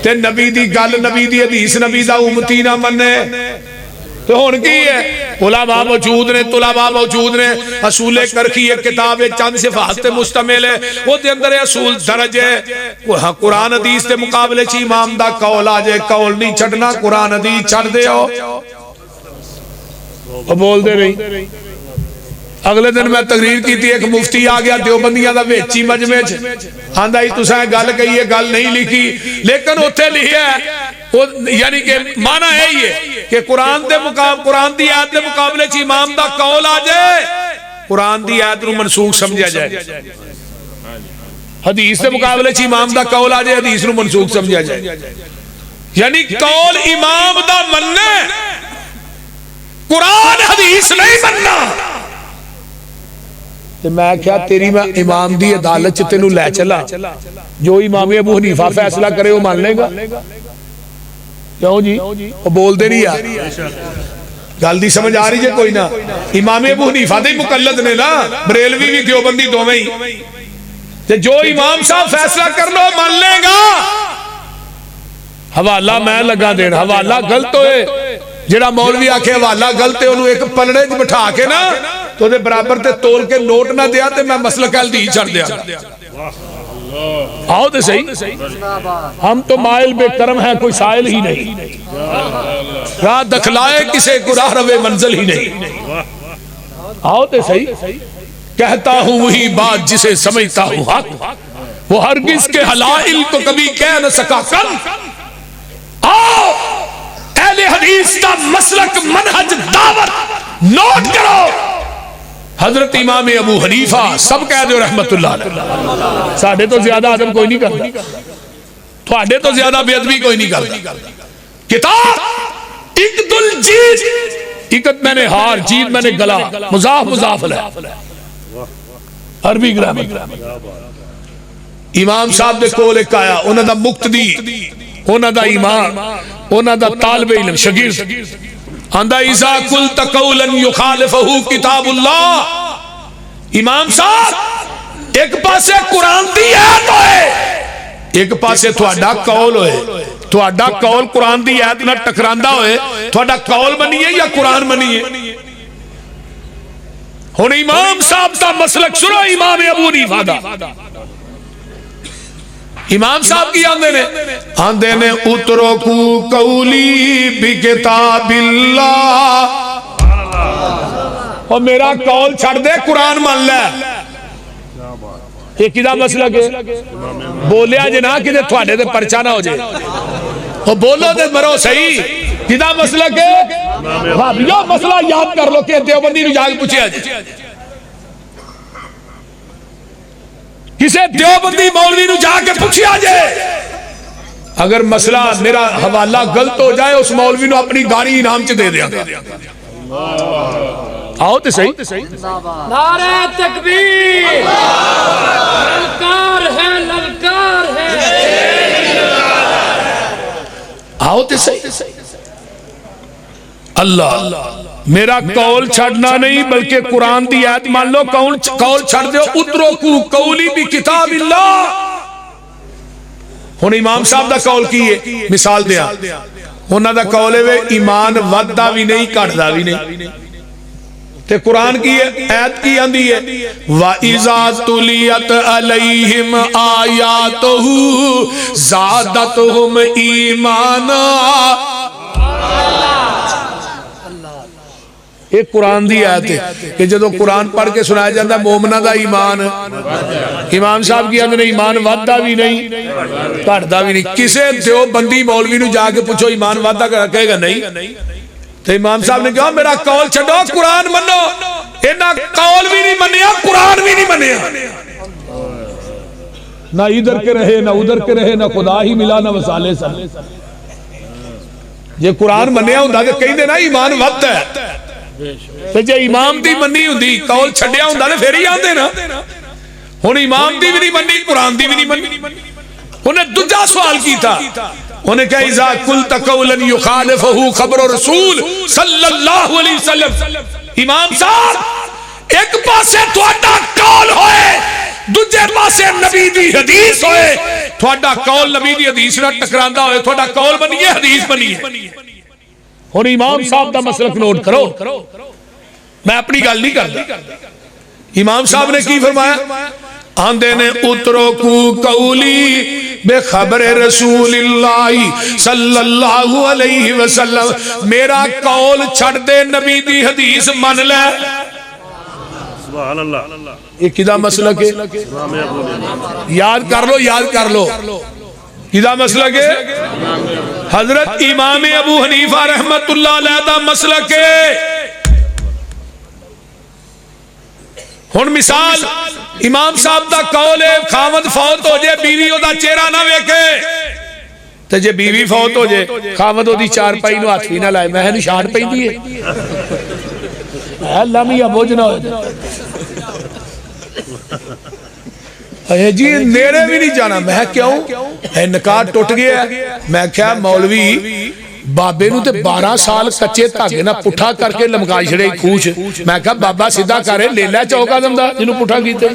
تے نبی دی گل نبی دی حدیث نبی دا امتی نہ منے تو ہون کی ہے علماء موجود نے طلباء موجود نے اصول کرخی ایک کتاب ہے چند صفات مشتمل ہے وہ دے اندر اصول درجے قرآن حدیث کے مقابلے چی امام دا قول آجے قول نہیں چھڑنا قرآن حدیث چھڑ دے ہو وہ بول دے رہی اگلے دن میں تقریر کی تھی ایک مفتی آگیا دیوبندیاں دا ویچی مجمع آندہ ہی تو سائیں گل کہی ہے گل نہیں لکھی لیکن اتھے لکھیا ہے یعنی کہ معنی ہے یہ کہ قرآن دی آیت دے مقابلے چی امام دا قول آ جائے قرآن دی آیت نو منسوخ سمجھا جائے حدیث دے مقابلے چی امام دا قول آ جائے حدیث نو منسوخ سمجھا جائے یعنی قول امام دا مننے قرآن حدیث نہیں مننا تو میں کیا تیری میں امام دی عدالت چتے نو لے چلا جو امام ابو حنیفہ فیصلہ کرے وہ مان لے گا کیوں جی وہ بول دے رہی ہے گل دی سمجھ آ رہی ہے کوئی نہ امام ابو حنیفہ دے مقلد نے نا بریلوی بھی دیوبندی دو میں ہی جو امام صاحب فیصلہ کر لو مان لے گا حوالہ میں لگا دین حوالہ غلط ہوئے جڑا مولوی آکھے حوالہ غلط ہے انہوں ایک پلڑے بٹھا کے نا تو دے برابر تے تول کے نوٹ نہ دیا تے میں مسلک دی چھڑ دیا آؤ دے صحیح ہم تو مائل بے کرم ہیں کوئی سائل ہی نہیں راہ دکھلائے کسے گراہ روے منزل ہی نہیں آؤ دے صحیح کہتا ہوں وہی بات جسے سمجھتا ہوں حق وہ ہرگز کے حلائل کو کبھی کہہ نہ سکا کم آؤ اہل حدیث کا مسلک منہج دعوت نوٹ کرو حضرت امام ابو حنیفہ سب کہہ دو رحمت اللہ علیہ ساڑھے تو زیادہ عدم کوئی نہیں کرتا تھوڑے تو زیادہ بے ادبی کوئی نہیں کرتا کتاب اقد الجید اقد میں نے ہار جید میں نے گلا مضاف مضاف ہے عربی گرامر امام صاحب دے کول ایک آیا انہوں دا مقتدی انہوں دا امام انہوں دا طالب علم شگیر اندہ اذا قلت قولا یخالفہ کتاب اللہ امام صاحب ایک پاسے قرآن دی آیت ہوئے ایک پاسے تھوڑا قول ہوئے تھوڑا قول قرآن دی آیت نہ ٹکراندہ ہوئے تھوڑا قول منیے یا قرآن منیے ہن امام صاحب دا مسلک سنو امام ابو حنیفہ دا امام صاحب کی آندے نے اترکو قولی بکتاب اللہ، اور میرا قول چھڑ دے قرآن من لے. یہ کدا مسئلہ کہ بولیا جے نہ کہ تھوڑے دے پرچہ نہ ہو جائے، اور بولو دے مرو صحیح. کدا مسئلہ کہ یہ مسئلہ یاد کر لو کہ دیوبندی نو جا کے پوچھیا جائے، کسے دیوبندی مولوی نو جا کے پوچھیا جائے. اگر مسئلہ میرا حوالہ غلط ہو جائے اس مولوی نو اپنی گاڑی انعام چ دے دیا گا. آؤ تے صحیح. نعرہ تکبیر، للکار ہے للکار ہے. آؤ تے صحیح. اللہ میرا قول چھڑنا نہیں بلکہ قرآن دی آیت مان لو. قول چھڑ دیو اترکو قولی بھی کتاب اللہ. ہن امام صاحب دا قول کی ہے مثال دیا، انہاں دا قول ہے ایمان وددا بھی نہیں گھٹدا بھی نہیں. تے قرآن کی آیت کی آندی ہے وَإِذَا تُلِيَتْ عَلَيْهِمْ آيَاتُهُ زَادَتْهُمْ ایمانا. ایک قرآن دی آیت ہے کہ جدو قرآن پڑھ کے سنایا جاتا ہے مومنہ دا ایمان. امام صاحب کی اندر ایمان وعدہ بھی نہیں گھٹدا بھی نہیں. کسے دیوبندی مولوی نو جا کے پوچھو ایمان وعدہ کہے گا نہیں. تو امام صاحب نے کہا میرا قول چھڈو قرآن منو. اینا قول بھی نہیں منیا قرآن بھی نہیں منیا. نہ ادھر کے رہے نہ ادھر کے رہے، نہ خدا ہی ملا نہ وسالے سن. یہ قرآن منیا ہوندا کہ کہیں دے نا ایمان وعدہ ہے. تے جے امام دی منی ہوندی قول چھڈیا ہوندا تے پھر ہی آندے نا. ہن امام دی بھی نہیں منی قرآن دی بھی نہیں منی. انہیں دوجا سوال کیتا، انہیں کہا اذا قلت قولا یخالفہ خبر رسول صلی اللہ علیہ وسلم. امام صاحب ایک پاسے تہاڈا قول ہوئے دوجے پاسے نبی دی حدیث ہوئے. تہاڈا قول نبی دی حدیث نال ٹکراندا ہوئے تہاڈا قول بنیے حدیث بنیے. اور امام صاحب دا مسلک نوٹ کرو. میں اپنی گل نہیں کرتا. امام صاحب نے کی فرمایا؟ آندے نے اترکو قولی بے خبر رسول اللہ صلی اللہ علیہ وسلم. میرا قول چھڑ دے نبی دی حدیث من لے. سبحان اللہ. یہ کدا مسلک ہے؟ یاد کر لو یاد کر لو. کدا مسلک ہے؟ حضرت امام ابو حنیفہ رحمت اللہ علیہ دا مسلک ہے. ہن مثال امام صاحب دا قول ہے خاوند فوت ہو جائے بیوی او دا چہرہ نہ ویکھے. تے جے بیوی فوت ہو جائے خاوند او دی چار پائی نو ہاتھ بھی نہ لائے. میں نشان پیندی ہے اللہ میاں بوجھ نہ ہو جائے. جی میرے بھی نہیں جانا. میں کیوں نکاح ٹوٹ گیا. میں کیا مولوی بابے نو تے 12 سال کچے دھاگے نہ پٹھا کر کے لمکا چھڑے خوش. میں کہا بابا سیدھا کرے لے لے چوک آدم دا جنہوں پٹھا کیتے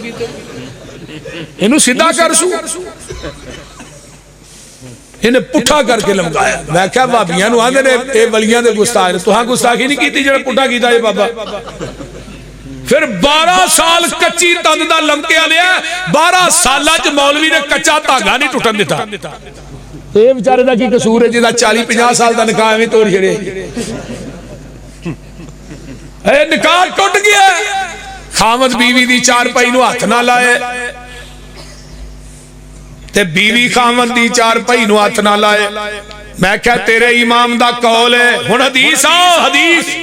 انہوں سیدھا کر سو. انہیں پٹھا کر کے لمکایا. میں کہا بابیاں نو آدھے نے اے ولیاں دے گستاخ تو ہاں گستاخی نہیں کیتی جنہوں پٹھا کیتا ہے بابا. پھر 12 سال کچی تند دا لمکیا لیا. 12 سالہ جو مولوی نے کچا دھاگا نہیں ٹوٹن دیتا. یہ بیچارے دا کی قصور ہے جدا 40-50 سال دا نکاح میں توڑ چھڑے. اے نکاح ٹوٹ گیا. خاوند بیوی دی چار پائی نو ہاتھ نہ لائے تے بیوی خاوند دی چار پائی نو ہاتھ نہ لائے. میں کہا تیرے امام دا قول ہے. ہن حدیث آؤ حدیث.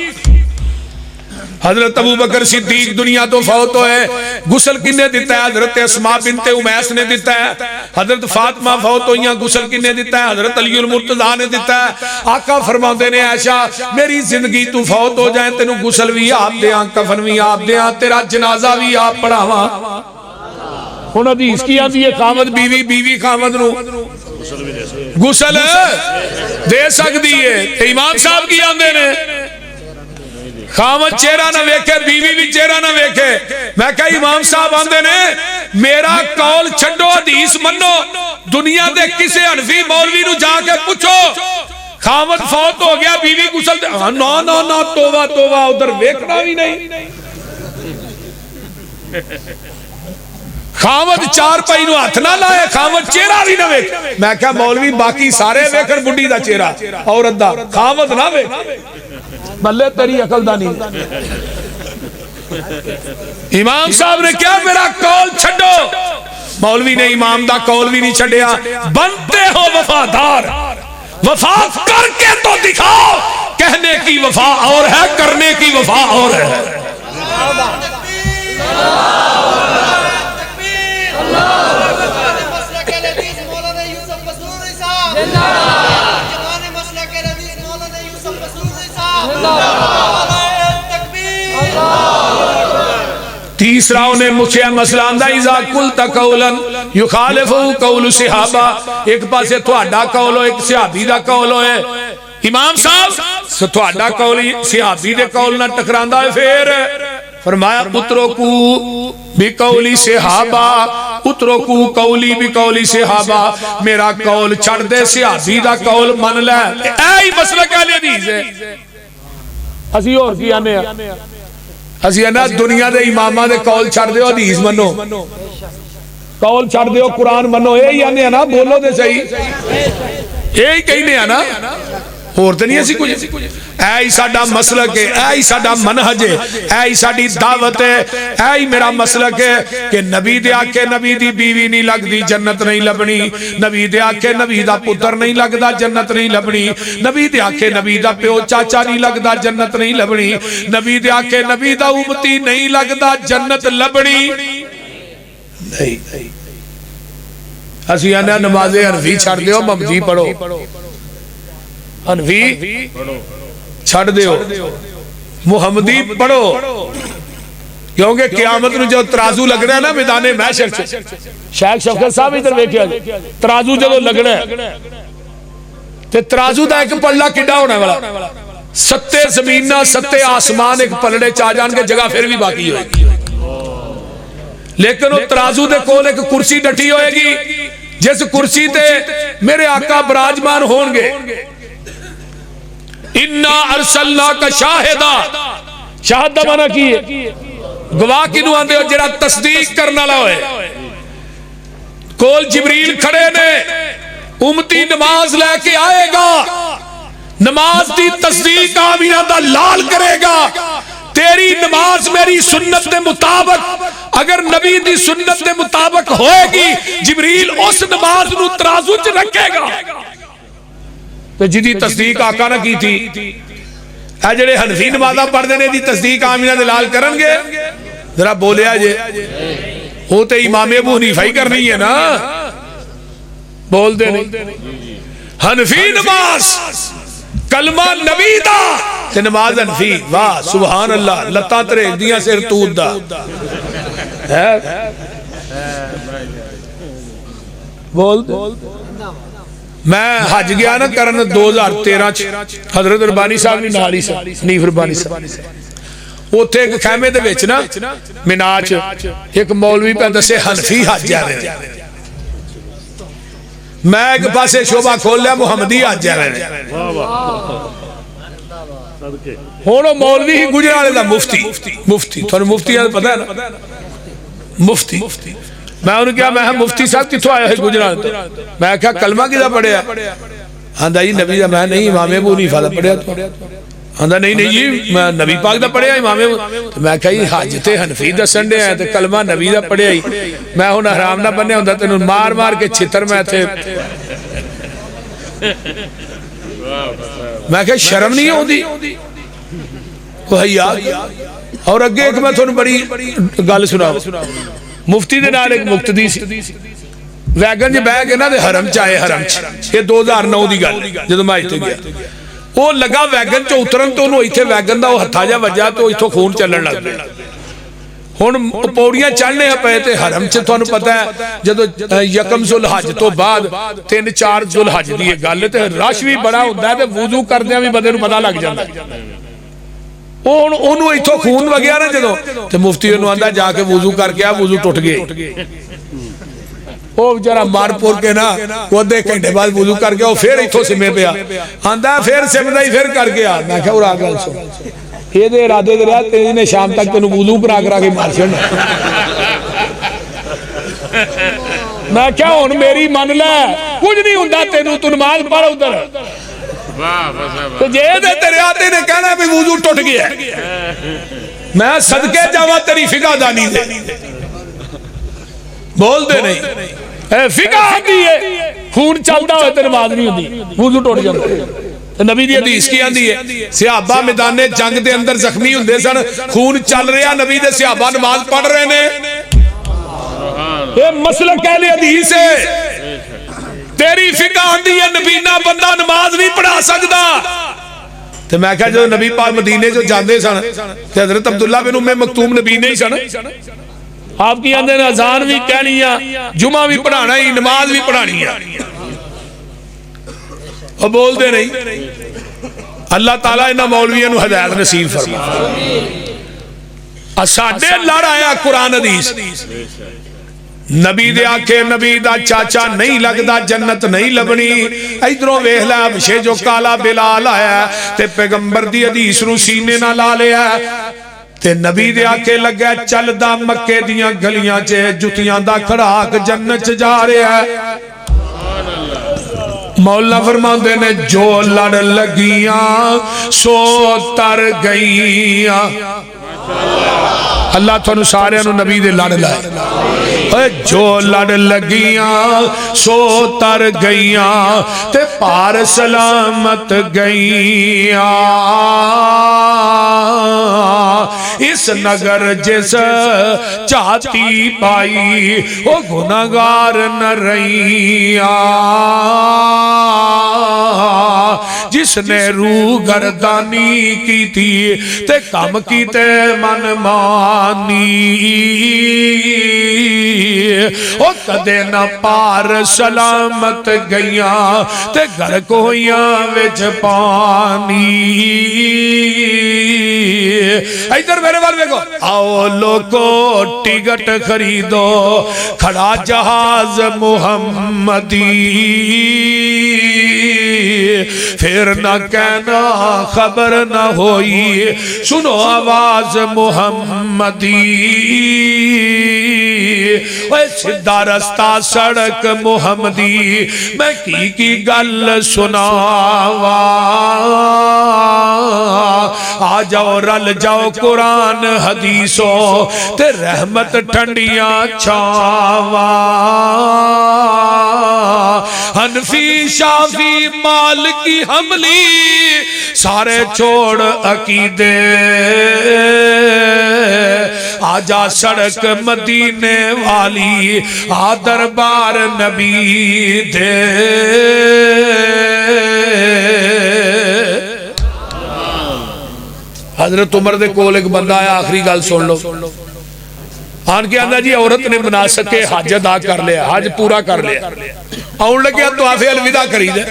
حضرت ابو بکر صدیق دنیا تو فوت ہوئے غسل کنے دیتا ہے؟ حضرت اسماء بنت امیس نے دیتا ہے. حضرت فاطمہ فوت ہوئیاں غسل کنے دیتا ہے؟ حضرت علی المرتضیٰ نے دیتا ہے. آقا فرماتے نے عائشہ میری زندگی تو فوت ہو جائیں تینوں غسل بھی آپ دیاں کفن بھی آپ دیاں تیرا جنازہ بھی آپ پڑھاواں. ہن حدیث کی آندی ہے خاوند بیوی بیوی خاوند نو غسل دے سکتی ہے. امام صاحب کی آندے نے خاوند چہرہ نہ ویکھے بیوی بھی چہرہ نہ ویکھے. میں کہا امام صاحب آندے نے میرا قول چھڈو حدیث منو. دنیا دے کسے حنفی مولوی نو جا کے پوچھو خاوند فوت ہو گیا بیوی غسل دے نا نا نا توبہ توبہ ادھر ویکھنا بھی نہیں. خاوند چار پائی نو ہاتھ نہ لائے خاوند چہرہ بھی نہ ویکھ میں کہا مولوی باقی سارے ویکھن بڈھی دا چہرہ عورت دا خاوند نہ ویکھ بلے تیری عقل دا نہیں امام صاحب نے کیا میرا قول چھڈو مولوی نے امام دا قول بھی نہیں چھڈیا بنتے ہو وفادار وفا کر کے تو دکھاؤ کہنے کی وفا اور ہے کرنے کی وفا اور ہے تیسرا انہیں مجھے مسئلہ آندہ اذا قلت قولا یخالفہ قول صحابہ ایک پاسے تھوڑا قول ہو ایک صحابی دا قول ہو ہے امام صاحب تھوڑا قول صحابی دے قول نہ ٹکراندہ ہے پھر فرمایا اترکو بقولی صحابہ اترکو قولی بقولی صحابہ میرا قول چھڑ دے صحابی دا قول من لے اے مسئلہ کیا لئے حدیث ہے اسی اور کیا نے اسی انا دنیا دے امامہ دے قول چھڑ دے حدیث منو قول چھڑ دے قرآن منو اے یعنی انا بولو دے صحیح اے کہنے انا اور تو نہیں ایسی کچھ اے ساڈا مسلک ہے اے ساڈا منہج ہے اے ساڈی دعوت ہے اے میرا مسلک ہے کہ نبی دے آکے نبی دی بیوی نہیں لگ دی جنت نہیں لبنی نبی دے آکے نبی دا پتر نہیں لگ دا جنت نہیں لبنی نبی دے آکے نبی دا پیو چاچا نہیں لگ دا جنت نہیں لبنی نبی دے آکے نبی دا امتی نہیں لگ دا جنت لبنی نہیں اسی آنا نماز حنفی چھڑ دیو ممجی پڑھو حنفی چھڑ دیو محمدی پڑھو کیونکہ قیامت نو جو ترازو لگ رہا ہے نا میدان محشر سے شیخ شفقت صاحب ادھر ویکھیا ترازو جو لگ رہا ہے تے ترازو دا ایک پلڑا کڈا ہونا والا ستے زمین ستے آسمان ایک پلڑے چاہ جان کے جگہ پھر بھی باقی ہوئے گی لیکن وہ ترازو دے کول ایک کرسی ڈٹی ہوئے گی جس کرسی تے میرے آقا براجمان ہون گے اِنَّا ارسلنا کا شاہدہ شاہدہ مانا کی ہے گواہ کی نو آندے ہو جرا تصدیق کرنا لائے کول جبریل کھڑے نے امتی نماز لے کے آئے گا نماز دی تصدیق آمینہ دا لال کرے گا تیری نماز میری سنت دے مطابق اگر نبی دی سنت دے مطابق ہوئے گی جبریل اس نماز نو ترازو چ رکھے گا تو جدی تصدیق آقا نہ کی تھی اے جڑے حنفی نمازہ پڑھ دینے دی تصدیق آمینہ دلال کرنگے ذرا بولے آجے ہوتے امام ابو حنیفہ ہی کرنی ہے نا بول دے نہیں حنفی نماز کلمہ نبی دا تے نماز حنفی واہ سبحان اللہ لتا ترے دیاں سر تود دا بول دے میں حج گیا نا کرن 2013 حضرت ربانی صاحب نے نالی سے حنیف ربانی صاحب وہ تھے ایک خیمے دے ویچ نا مناچ ایک مولوی پہ دسے حنفی حج جا رہے ہیں میں ایک پاسے شعبہ کھول لیا محمدی حج جا رہے ہیں ہونو مولوی ہی گجرا لے دا مفتی تھوڑا مفتی ہے پتہ ہے نا مفتی میں انہوں نے کہا میں مفتی صاحب کتھو آیا ہے گجرات میں کہا کلمہ کدھا پڑھیا آندھا جی نبی دا میں نہیں امام ابو حنیفہ دا پڑھیا آندھا نہیں جی میں نبی پاک دا پڑھیا امام ابو تو میں کہا یہ حج تے حنفی دا سنڈے ہیں تو کلمہ نبی دا پڑھیا ہی میں ہوں حرام نہ بننے ہوں تینوں مار مار کے چھتر میں تھے میں کہا شرم نہیں ہوں دی کوئی حیاء اور اگے ایک میں تھوڑا بڑی گال سناؤ مفتی دے نال ایک مقتدی سی ویگن جی بہ کے نا دے حرم چاہے حرم چاہے یہ 2009 دی گل جدو میں ایتھے گیا وہ لگا ویگن چو اترن تو انہوں ایتھے ویگن دا وہ ہتھا جا وجہ تو ایتھو خون چلن لگ گیا ہون پوڑیاں چڑھنے ہیں پہتے حرم چے تو انہوں پتہ ہے جدو یکم ذوالحج تو بعد 3-4 ذوالحج دیئے گل تے رش بھی بڑا ہوتا ہے تے وضو کر دیا بھی بدے نو پتہ لگ جاتا ہے انہوں ایتھو خون وگیا نا جدو تے مفتی انہوں آندہ جا کے وضو کر کے وضو ٹوٹ گئے وہ جرا مار پور کے نا وہ دے گھنٹے بعد وضو کر کے وہ پھر ایتھو سمے پیا آندہ پھر سمدہ ہی پھر کر گیا میں کہا اور آگل سو یہ دے ارادے دے رہا تیری نے شام تک تینوں وضو کرا کے مار چھڑنا میں کیا ہوں میری من لے کچھ نہیں ہوں تینوں تو نماز پڑھ ادھر تو جے دے تیرے آتے نے کہنا بھی وضو ٹوٹ گیا میں صدقے جاوا تیری فقہ دانی دے بول دے نہیں فقہ آتی ہے خون چلتا ہوئے تے نماز نہیں ہوتی وضو ٹوٹ جاتا نبی دی حدیث کی آندی ہے صحابہ میدان جنگ دے اندر زخمی ہوندے سن خون چل رہا نبی دے صحابہ نماز پڑھ رہے نے یہ مسلک اہل حدیث ہے تیری فقہ آندی ہے نبینا بندہ نماز نہیں پڑھا سکتا تو میں کہا جو نبی پاک مدینے جو جاندے سن کہ حضرت عبداللہ بن ام مکتوم نبی نہیں سن آپ کی اندر اذان بھی کہنی ہے جمعہ بھی پڑھانا ہی نماز بھی پڑھانی ہے اور بول دے نہیں اللہ تعالیٰ انہاں مولویوں نو ہدایت نصیب فرما ساڈے لڑ آیا قرآن حدیث نبی دے آکھے نبی دا چاچا نہیں لگدا جنت نہیں لبنی ادھروں ویکھ لے پچھے جو کالا بلال آیا تے پیغمبر دی حدیث نو سینے نہ لا لیا تے نبی دے آکھے لگا چلدا مکے دیاں گلیاں چ جتیاں دا کھڑاک جنت چ جا رہا ہے مولا فرماندے نے جو لڑ لگیاں سو تر گئیاں اللہ تھانو سارے نو نبی دے لڑ لائے جو لڑ لگیاں سو تر گئیاں تے پار سلامت گئیاں اس نگر جس چاہتی پائی وہ گناہگار نہ رہیاں جس نے روح گردانی کی تھی تے کم کی تے من مانی او کدے نہ پار سلامت گئیاں تے گھر کوئیاں وچ پانی ادھر میرے بار دیکھو آؤ لوگو ٹکٹ خریدو کھڑا جہاز محمدی پھر نہ کہنا خبر نہ ہوئی سنو آواز محمدی سدھا رستہ سڑک محمدی میں کی گل سناوا آ جاؤ رل جاؤ قرآن حدیثوں تے رحمت ٹھنڈیاں چھاوا حنفی شافی مالکی حملی سارے چھوڑ عقیدے آجا سڑک مدینے والی آ دربار نبی دے حضرت عمر دے کول ایک بندہ آیا آخری گل سن لو آن کے آندہ جی عورت نے مناسک کے حج ادا کر لیا حج پورا کر لیا آن لگیا طواف الوداع کری دے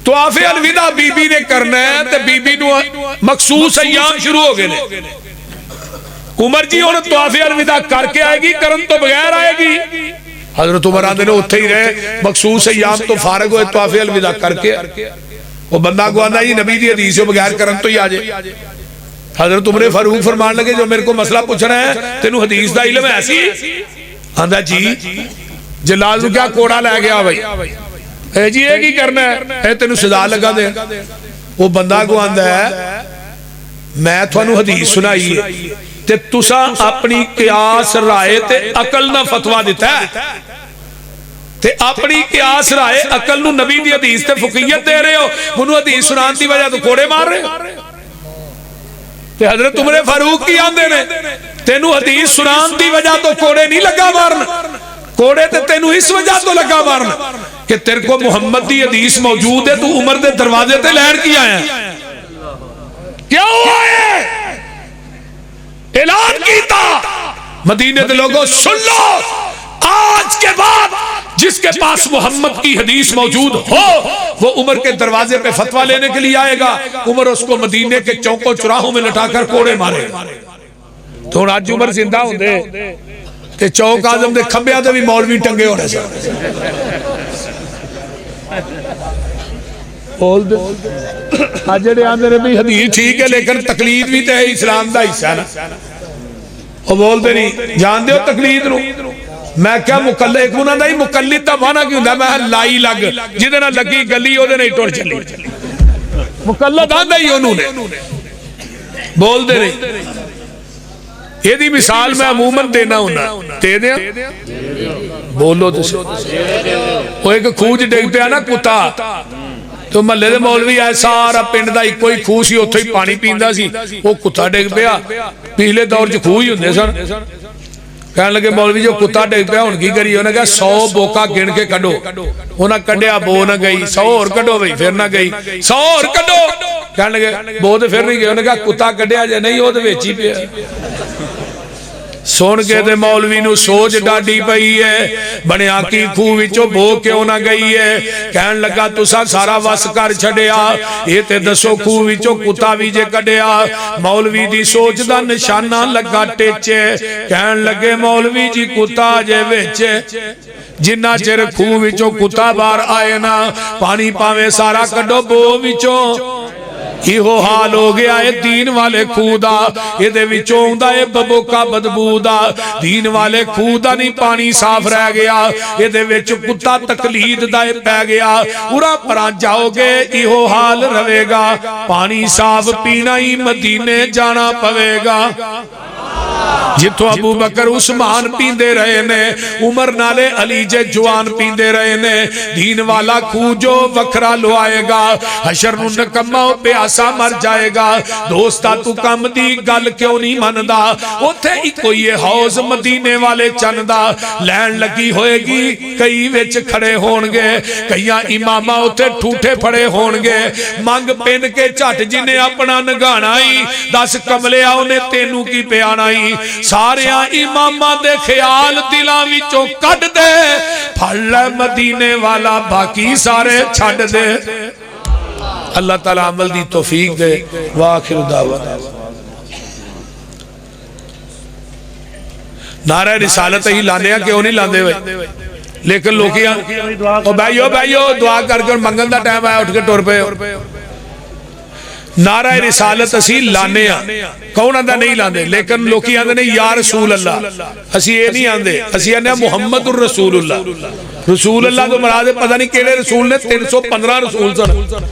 طواف الوداع بی بی نے کرنا ہے تے بی بی نو مخصوص ایام شروع ہو گئے نے عمر جی انہوں طواف الوداع کر کے آئے گی کرن تو بغیر آئے گی حضرت عمر آندے نے اتھے ہی رہے مخصوص ایام تو فارغ ہوئے طواف الوداع کر کے وہ بندہ کو آندہ جی نبی دی حدیث ہو بغیر کرن تو ہی آ جائے حضرت عمر فاروق فرمان لگے جو میرے کو مسئلہ پوچھ رہے ہیں تینوں حدیث دا علم ہے ایسی آندہ جی جلال نو کیا کوڑا لے گیا بھائی اے جی ایک ہی کرنا ہے اے تینوں سزا لگا دے وہ بندہ کو آندہ ہے میں تھانو حدیث سنائی ہے تے تسا اپنی قیاس رائے تے عقل نہ فتوہ دیتا ہے تے اپنی قیاس رائے عقل نو نبی دی حدیث تے فقیت دے رہے ہو منو حدیث سنان دی وجہ تو کوڑے مار رہے تے حضرت عمر فاروق کی آندے نے تینو حدیث سنان دی وجہ تو کوڑے نہیں لگا مارنا کوڑے تے تینو اس وجہ تو لگا مارنا کہ تیرے کو محمد دی حدیث موجود ہے تو عمر دے دروازے تے لہر کی آیا کیوں آئے اعلان کیتا مدینے دے لوگوں سن لو آج کے بعد جس کے پاس محمد کی حدیث موجود ہو وہ عمر کے دروازے پہ فتوہ لینے کے لیے آئے گا عمر اس کو مدینے کے چوکوں چراہوں میں لٹا کر کوڑے مارے تو آج عمر زندہ ہوں دے تے چوک آدم دے کھمبیاں دے بھی مولوی ٹنگے ہونے سے بول دے آجڑے آندے نے بھی حدیث ٹھیک ہے لیکن تقلید بھی تے اسلام دا حصہ ہے وہ بول دے نہیں جان دے ہو تقلید نو میں کیا مقلد ایک انہاں دا ہی مقلد دا معنی کی ہوندا میں لائی لگ جدے نال لگی گلی او دے نہیں ٹر چلی مقلد آندا ہی انہوں نے بول دے نہیں یہ دی مثال میں عموماً دینا ہونا دے دیا بولو تو وہ ایک کھوج ڈگ پیا نا کتا تو محلے دے مولوی آئے سارا پنڈ دا کوئی خوہ سی اوتھے ہی پانی پیندا سی وہ کتا ڈگ پیا پچھلے دور چ خوہ ہی ہوندے سن کہنے لگے مولوی جو کتا ڈگ پیا ہن کی کری انہاں کہا 100 بوکا گن کے کڈو انہاں کڈیا بو نہ گئی 100 اور کڈو بھئی پھر نہ گئی 100 اور کڈو کہنے لگے بو تے پھر نہیں گئی انہاں کہا کتا کڈیا جے نہیں او تے وچ ہی پیا سن کے تے مولوی نو سوچ ڈاڈی پئی ہے بنیا کی خوہ وچوں بو کیوں نہ گئی ہے کہن لگا تسا سارا وس کر چھڈیا اے تے دسو خوہ وچوں کتا وی جے کڈیا مولوی دی سوچ دا نشانہ لگا ٹیچے کہن لگے مولوی جی کتا جے وچ جنہ چر خوہ وچوں کتا باہر آئے نا پانی پاویں سارا کڈو بو وچوں یہ حال ہو گیا ہے دین والے خودا یہ دے وچوں ہوندا ہے ببو کا بدبو دا دین والے خودا نہیں پانی صاف رہ گیا یہ دے وچ کتا تقلید دا پہ گیا پورا پرا جاؤ گے یہ حال رہے گا پانی صاف پینا ہی مدینے جانا پوے گا جتو ابو بکر عثمان پیندے رہے نے عمر نالے علی جے جوان پیندے رہے نے دین والا خوہ جو وکھرا لو آئے گا حشر نو نکمہ پیاسا مر جائے گا دوستا تو کم دی گل کیوں نہیں مندہ اتھے ہی کوئی حوض مدینے والے چندہ لین لگی ہوئے گی کئی وچ کھڑے ہونگے کئیاں امامہ اتھے ٹھوٹے پھڑے ہونگے مانگ پین کے چٹ جنہیں اپنا نگانا ہی 10 کملے آنے تینوں کی پیانا ہی ساریاں امامہ دے خیال دلاں وچوں کٹ دے پھل مدینے والا باقی سارے چھڑ دے اللہ تعالیٰ عمل دی توفیق دے وآخر دعوانا نعرہ رسالت ہی لانے ہیں کیوں نہیں لاندے ہوئے لیکن لوگیاں او بھائیو دعا کر کے منگل دا ٹائم آیا اٹھ کے ٹور پہ نعرہ رسالت اسی لانے ہیں کون آندہ نہیں لاندے لیکن لوگی آندے نہیں یا رسول اللہ اسی یہ نہیں آندے اسی آندے محمد الرسول اللہ رسول اللہ تو مراد پتہ نہیں کیڑے رسول نے 315 رسول سن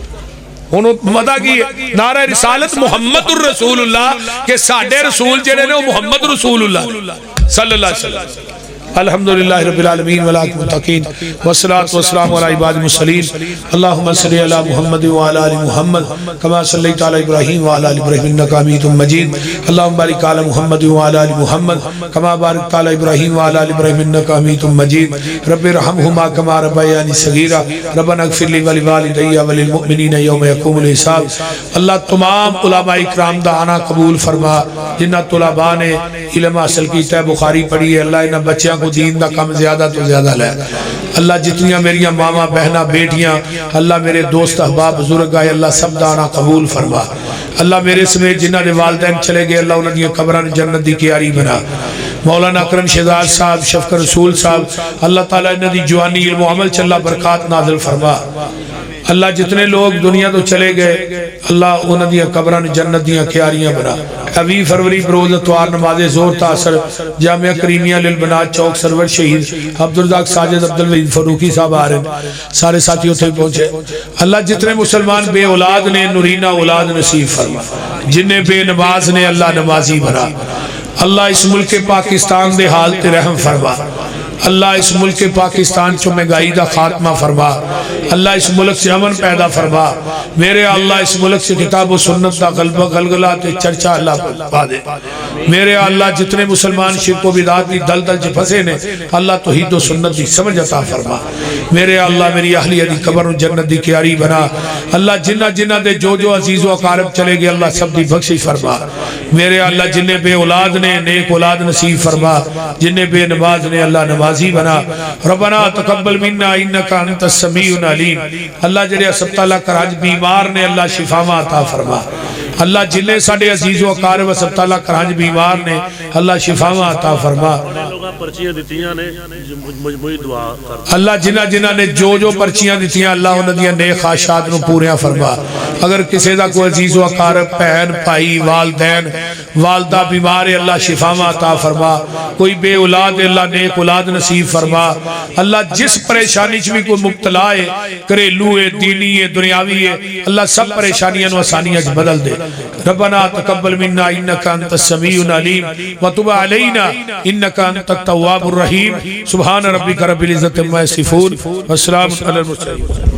انہوں مدہ کی نعرہ رسالت محمد الرسول اللہ کہ ساڑھے رسول جڑے نے وہ محمد رسول اللہ صلی اللہ علیہ وسلم الحمدللہ رب العالمین والعاقبۃ للمتقین والصلاة والسلام علی عباد المرسلین اللہم صلی علی محمد وعلی آل محمد کما صلیت علی ابراہیم وعلی آل ابراہیم انک حمید مجید اللہم بارک علی محمد وعلی آل محمد کما بارکت علی ابراہیم وعلی آل ابراہیم انک حمید مجید رب ارحمہما کما ربیانی صغیرا ربنا اغفر لی ولوالدی وللمؤمنین یوم یقوم الحساب اللہ تمام علماء اکرام دا آنا قبول فرما جنہ طلباء نے علم حاصل کیتا ہے بخاری پڑھی ہے اللہ انہ بچیاں کو دین دا کم زیادہ تو زیادہ لے اللہ جتنیاں میریاں ماما بہنہ بیٹیاں اللہ میرے دوست احباب بزرگ آئے اللہ سب دانا قبول فرما اللہ میرے سمیت جنہ دے والدین چلے گئے اللہ انہوں نے قبران جنت دی کیاری بنا مولانا اکرم شہزاد صاحب شفق رسول صاحب اللہ تعالیٰ انہوں دی جوانی علم و عمل چلا برکات نازل فرما اللہ جتنے لوگ دنیا تو چلے گئے اللہ انہوں نے قبران جنت دیاں کیاریاں بنا 20 فروری بروز اتوار نماز زور تاثر جامعہ کریمیہ للبنات چوک سرور شہید عبدالرزاق ساجد عبدالوحید فروخی صاحب آ رہے ہیں سارے ساتھیوں تھے پہنچے اللہ جتنے مسلمان بے اولاد نے نورینہ اولاد نصیب فرما جنہیں بے نماز نے اللہ نمازی بنا اللہ اس ملک پاکستان دے حالت رحم فرما اللہ اس ملک پاکستان چو مہنگائی دا خاتمہ فرما اللہ اس ملک سے امن پیدا فرما میرے اللہ اس ملک سے کتاب و سنت دا غلبہ غلغلات چرچہ اللہ پا دے میرے اللہ جتنے مسلمان شرک و بدعات دی دل دل چ پھنسے نے اللہ توحید و سنت دی سمجھ عطا فرما میرے اللہ میری اہلیہ دی قبر و جنت دی کیاری بنا اللہ جنہ جنہ دے جو عزیز و اقارب چلے گئے اللہ سب دی بخشش فرما میرے اللہ جنہیں بے اولاد نے نیک اولاد نصیب فرما جنہیں بے نماز نے اللہ نمازی بنا ربنا تقبل منا انکا انت السمیع العلیم اللہ جنہیں سب تعالیٰ کراج بیمار نے اللہ شفا عطا فرما اللہ جنہیں ساڑھے عزیز و اقارب سب تعالیٰ کراج بیمار نے اللہ شفا عطا فرما پرچیاں دیتیاں نے مجموعی دعا کر اللہ جنہ نے جو پرچیاں دیتیاں اللہ انہوں نے نیک خواہشات نو پوریاں فرما. اگر کسی دا کوئی عزیز و اقارب بہن بھائی والدین والدہ بیمار ہے اللہ شفاواں عطا فرما. کوئی بے اولاد ہے اللہ نیک اولاد نصیب فرما. اللہ جس پریشانی چ بھی کوئی مبتلا ہے گھریلو ہے دینی ہے دنیاوی ہے اللہ سب پریشانیاں نو آسانیاں وچ بدل دے. ربنا تقبل منا انک انت السمیع العلیم وتب علینا انک انت التواب الرحیم. سبحان ربک رب العزت عما یصفون والسلام علی المرسلین.